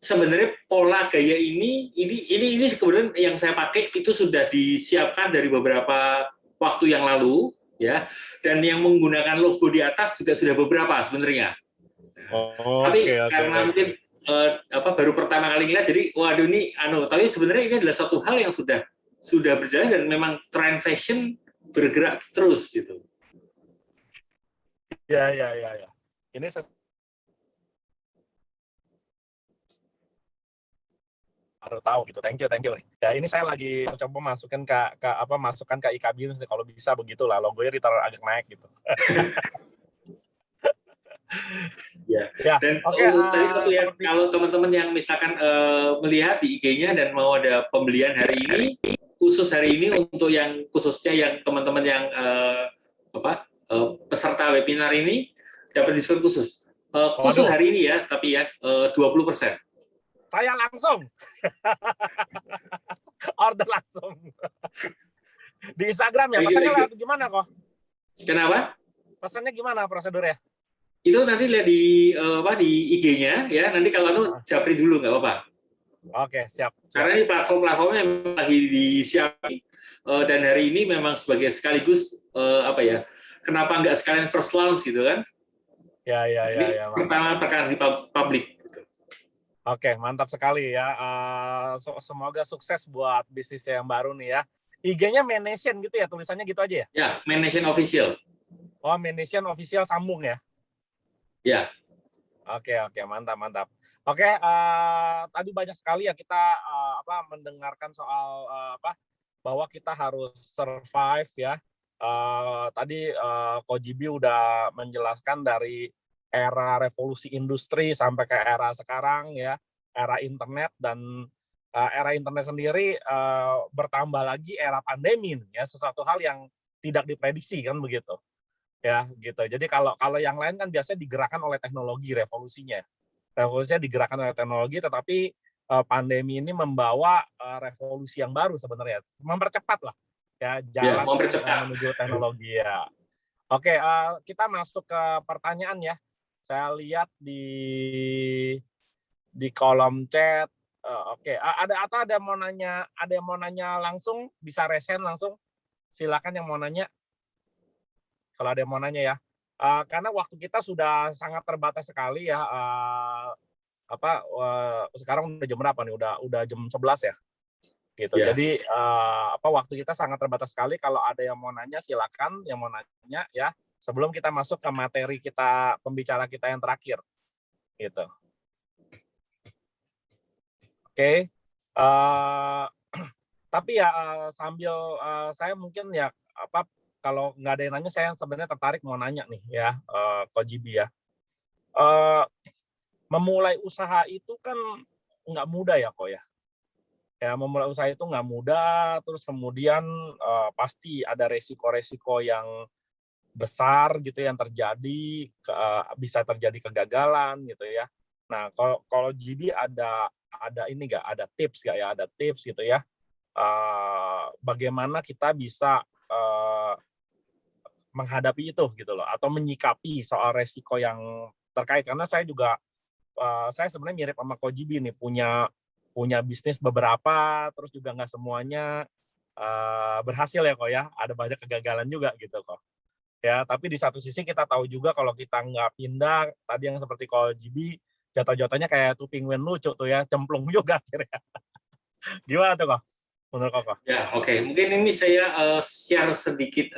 sebenarnya pola gaya ini kemudian yang saya pakai itu sudah disiapkan dari beberapa waktu yang lalu ya, dan yang menggunakan logo di atas juga sudah beberapa sebenarnya. Tapi karena mungkin baru pertama kali ngeliat, jadi waduh ini tapi sebenarnya ini adalah satu hal yang sudah berjalan dan memang tren fashion bergerak terus gitu. Ya. Ini baru tahu gitu. Thank you. Ya, ini saya lagi coba masukkan ke IKA BINUS kalau bisa begitulah, logonya ditaruh agak naik gitu. Ya. Dan tadi satu ya, kalau teman-teman yang misalkan melihat di IG-nya dan mau ada pembelian hari ini, khusus hari ini untuk yang khususnya yang teman-teman yang peserta webinar ini dapat diskon khusus. Khusus hari ini ya, tapi ya 20%. Saya langsung order langsung di Instagram ya. Pesannya gimana kok? Kenapa? Pesannya gimana prosedurnya? Itu nanti lihat di IG-nya ya. Nanti kalau japri dulu nggak apa-apa. Oke, siap. Karena ini platformnya memang lagi disiapin dan hari ini memang sebagai sekaligus kenapa nggak sekalian first launch gitu kan? Ya. Pertama di publik. Oke, mantap sekali ya. Semoga sukses buat bisnisnya yang baru nih ya. IG-nya Manation gitu ya, tulisannya gitu aja ya? Ya, Manation Official. Oh, Manation Official sambung ya? Ya. Oke, mantap. Oke, tadi banyak sekali ya kita mendengarkan soal bahwa kita harus survive ya. Tadi Ko GB udah menjelaskan dari era revolusi industri sampai ke era sekarang ya, era internet, dan era internet sendiri bertambah lagi era pandemi nih, ya, sesuatu hal yang tidak diprediksi kan begitu. Ya, gitu. Jadi kalau yang lain kan biasanya digerakkan oleh teknologi revolusinya. Revolusinya digerakkan oleh teknologi, tetapi pandemi ini membawa revolusi yang baru sebenarnya, mempercepat lah ya Ya, jalan mempercepat. menuju teknologi ya. Oke, kita masuk ke pertanyaan ya. Saya lihat di kolom chat. Oke, ada yang mau nanya langsung, bisa resen langsung. Silakan yang mau nanya. Kalau ada yang mau nanya ya. Karena waktu kita sudah sangat terbatas sekali ya. Sekarang udah jam berapa nih? Udah jam 11 ya. Gitu. Ya. Jadi waktu kita sangat terbatas sekali. Kalau ada yang mau nanya silakan yang mau nanya ya. Sebelum kita masuk ke materi kita, pembicara kita yang terakhir. Gitu. Oke. Tapi ya sambil saya mungkin ya kalau nggak ada yang nanya, saya sebenarnya tertarik mau nanya nih ya, Coach Gibi ya. Memulai usaha itu kan nggak mudah ya, Ko ya. Ya, memulai usaha itu nggak mudah, terus kemudian pasti ada resiko-resiko yang besar gitu yang terjadi, bisa terjadi kegagalan gitu ya. Nah, kalau Gibi ada ini nggak, ada tips nggak ya, ada tips gitu ya, bagaimana kita bisa menghadapi itu gitu loh, atau menyikapi soal resiko yang terkait. Karena saya juga saya sebenarnya mirip sama Coach Gibi nih, punya bisnis beberapa, terus juga nggak semuanya berhasil ya kok ya, ada banyak kegagalan juga gitu kok. Ya, tapi di satu sisi kita tahu juga kalau kita nggak pindah, tadi yang seperti Coach Gibi, jatuh-jatuhnya kayak Tuping Wen lucu tuh ya, cemplung juga akhirnya. Gimana tuh kok? Menurut kok? Ya, oke. Mungkin ini saya share sedikit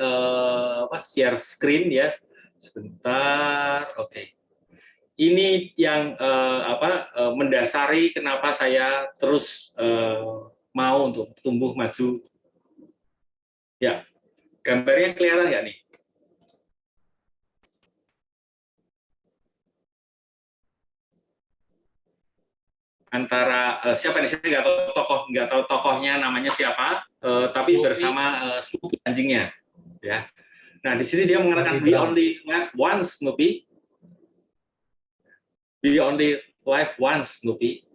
share screen ya. Sebentar. Oke. Ini yang mendasari kenapa saya terus mau untuk tumbuh maju. Ya. Gambarnya kelihatan nggak nih? Antara siapa di sini nggak tahu tokohnya namanya siapa, tapi Snoopy. bersama Snoopy anjingnya, ya. Nah di sini dia mengatakan we only live once, Snoopy. We only live once, Snoopy.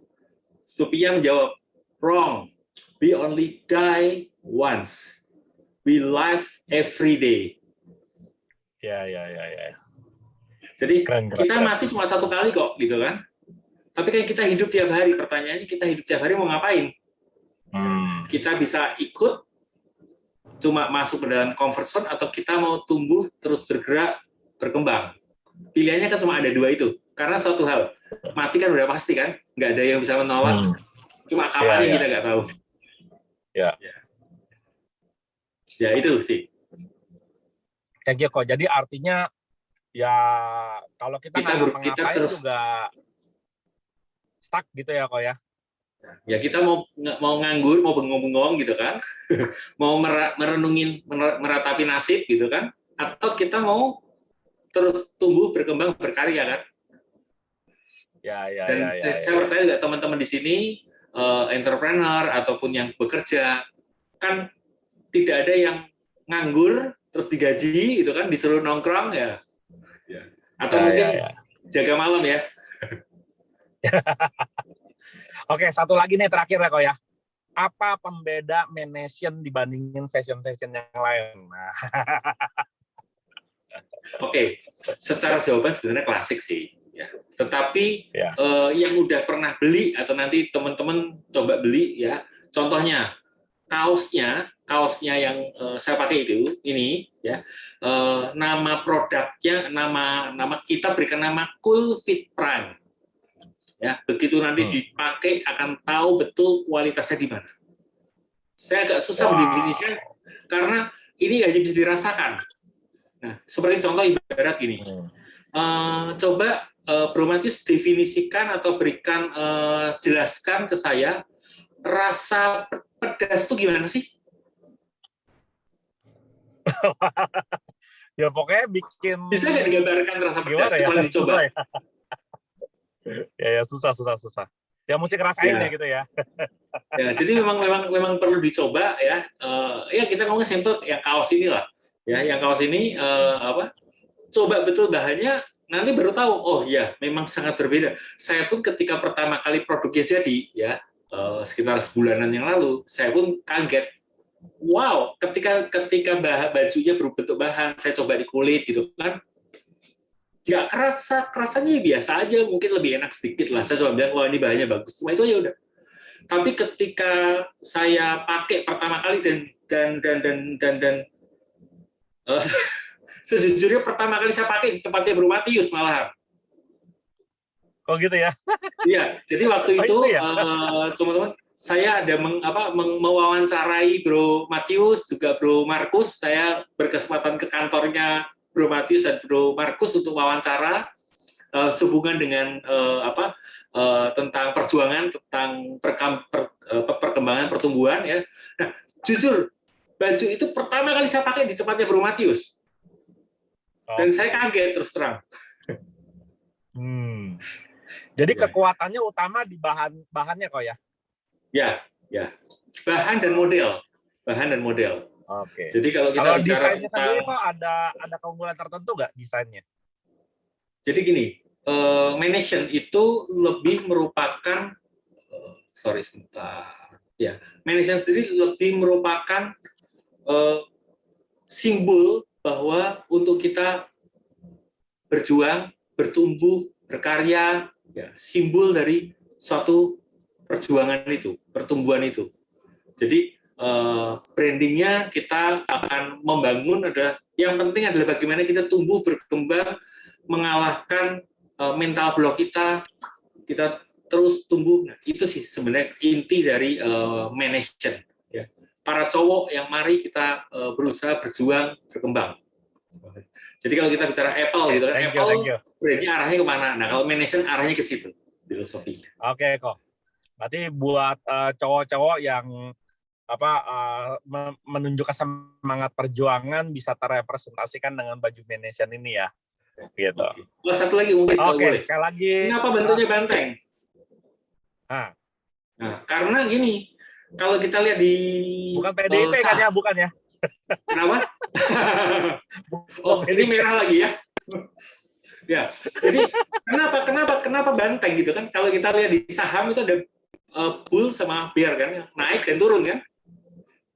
Snoopy-nya menjawab wrong. We only die once. We live every day. Ya. Jadi Keren. kita mati cuma satu kali kok, gitu kan? Tapi kan kita hidup tiap hari. Pertanyaannya kita hidup tiap hari mau ngapain? Kita bisa ikut cuma masuk ke dalam comfort zone, atau kita mau tumbuh terus bergerak berkembang. Pilihannya kan cuma ada dua itu. Karena suatu hal, mati kan udah pasti kan, nggak ada yang bisa menolak. Cuma kapan kita nggak tahu. Ya itu sih. Thank you kok. Jadi artinya ya kalau kita nggak ngapain terus juga stuck gitu ya kok ya. Ya kita mau nganggur, mau bengong-bengong gitu kan, mau meratapi nasib gitu kan, atau kita mau terus tumbuh berkembang berkarya kan. Dan saya percaya juga teman-teman di sini entrepreneur ataupun yang bekerja kan tidak ada yang nganggur terus digaji gitu kan, disuruh nongkrong ya. Atau mungkin jaga malam ya. Oke, satu lagi nih terakhir ya kok ya. Apa pembeda Manation dibandingin session-session yang lain? Nah. Oke, secara jawaban sebenarnya klasik sih. Ya. Tetapi yang udah pernah beli atau nanti teman-teman coba beli ya. Contohnya kaosnya yang saya pakai ini ya. Nama produknya, nama kita berikan nama Cool Fit Prime. Ya, begitu nanti dipakai akan tahu betul kualitasnya di mana. Saya agak susah mendefinisikan karena ini hanya bisa dirasakan. Nah, seperti contoh ibarat gini. Coba Bro Matius definisikan atau berikan jelaskan ke saya rasa pedas itu gimana sih? Ya pokoknya bikin. Bisa nggak digambarkan rasa pedas kecuali dicoba? Ya susah. Ya mesti ngerasain ya gitu ya. Ya, jadi memang perlu dicoba ya. Ya kita ngomongin simple yang kaos ini lah. Ya, yang kaos ini coba betul bahannya, nanti baru tahu. Oh ya, memang sangat berbeda. Saya pun ketika pertama kali produknya jadi, ya sekitar sebulanan yang lalu, saya pun kaget. Wow, ketika bajunya berbentuk bahan, saya coba di kulit gitu kan, nggak rasanya biasa aja, mungkin lebih enak sedikit lah. Saya coba bilang, wah ini bahannya bagus. Cuma itu ya udah. Tapi ketika saya pakai pertama kali dan sejujurnya pertama kali saya pakai di tempatnya Bro Matius malahan. Oh gitu ya. Iya, jadi waktu itu ya? teman-teman, saya ada mewawancarai Bro Matius juga Bro Markus. Saya berkesempatan ke kantornya Bro Matius dan Bro Markus untuk wawancara sehubungan dengan tentang perjuangan, tentang perkembangan pertumbuhan ya. Nah, jujur baju itu pertama kali saya pakai di tempatnya Bro Matius. Dan saya kaget terus terang. Jadi kekuatannya utama di bahannya kok ya? Ya. Bahan dan model. Oke. Jadi kalau kita bicara desainnya tentang, sendiri kok ada keunggulan tertentu nggak desainnya? Jadi gini, Manation itu lebih merupakan Manation sendiri lebih merupakan simbol bahwa untuk kita berjuang, bertumbuh, berkarya, ya, simbol dari suatu perjuangan itu, pertumbuhan itu. Jadi brandingnya kita akan membangun yang penting adalah bagaimana kita tumbuh, berkembang, mengalahkan mental block kita terus tumbuh. Nah, itu sih sebenarnya inti dari Manation. Ya. Para cowok yang mari kita berusaha berjuang, berkembang. Jadi kalau kita bicara Apple gitu kan, Apple brandnya arahnya kemana? Nah kalau Manation arahnya ke situ filosofinya. Oke kok. Berarti buat cowok-cowok yang menunjukkan semangat perjuangan bisa terrepresentasikan dengan baju Manation ini ya. Gitu. Oh, satu lagi mungkin kalau boleh. Sekali lagi. Kenapa bentuknya banteng? Nah, karena gini, kalau kita lihat di bukan PDIP kan ya, bukan ya? Kenapa? Oh, ini merah lagi ya. Ya, jadi kenapa banteng gitu kan? Kalau kita lihat di saham itu ada bull sama bear kan, naik dan turun kan.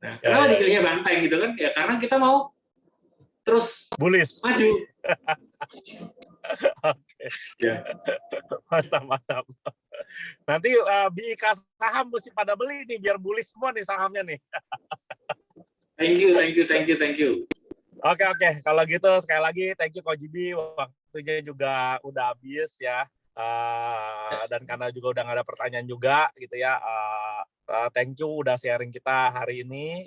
Nah, kenapa dipilihnya banteng gitu kan? Ya karena kita mau terus bullish maju. Oke. Ya. Mantap. Nanti BIK saham mesti pada beli nih biar bullish semua nih sahamnya nih. Thank you. Oke. Kalau gitu sekali lagi thank you Coach GB, waktunya juga udah habis ya. Dan karena juga udah nggak ada pertanyaan juga gitu ya. Thank you udah sharing kita hari ini.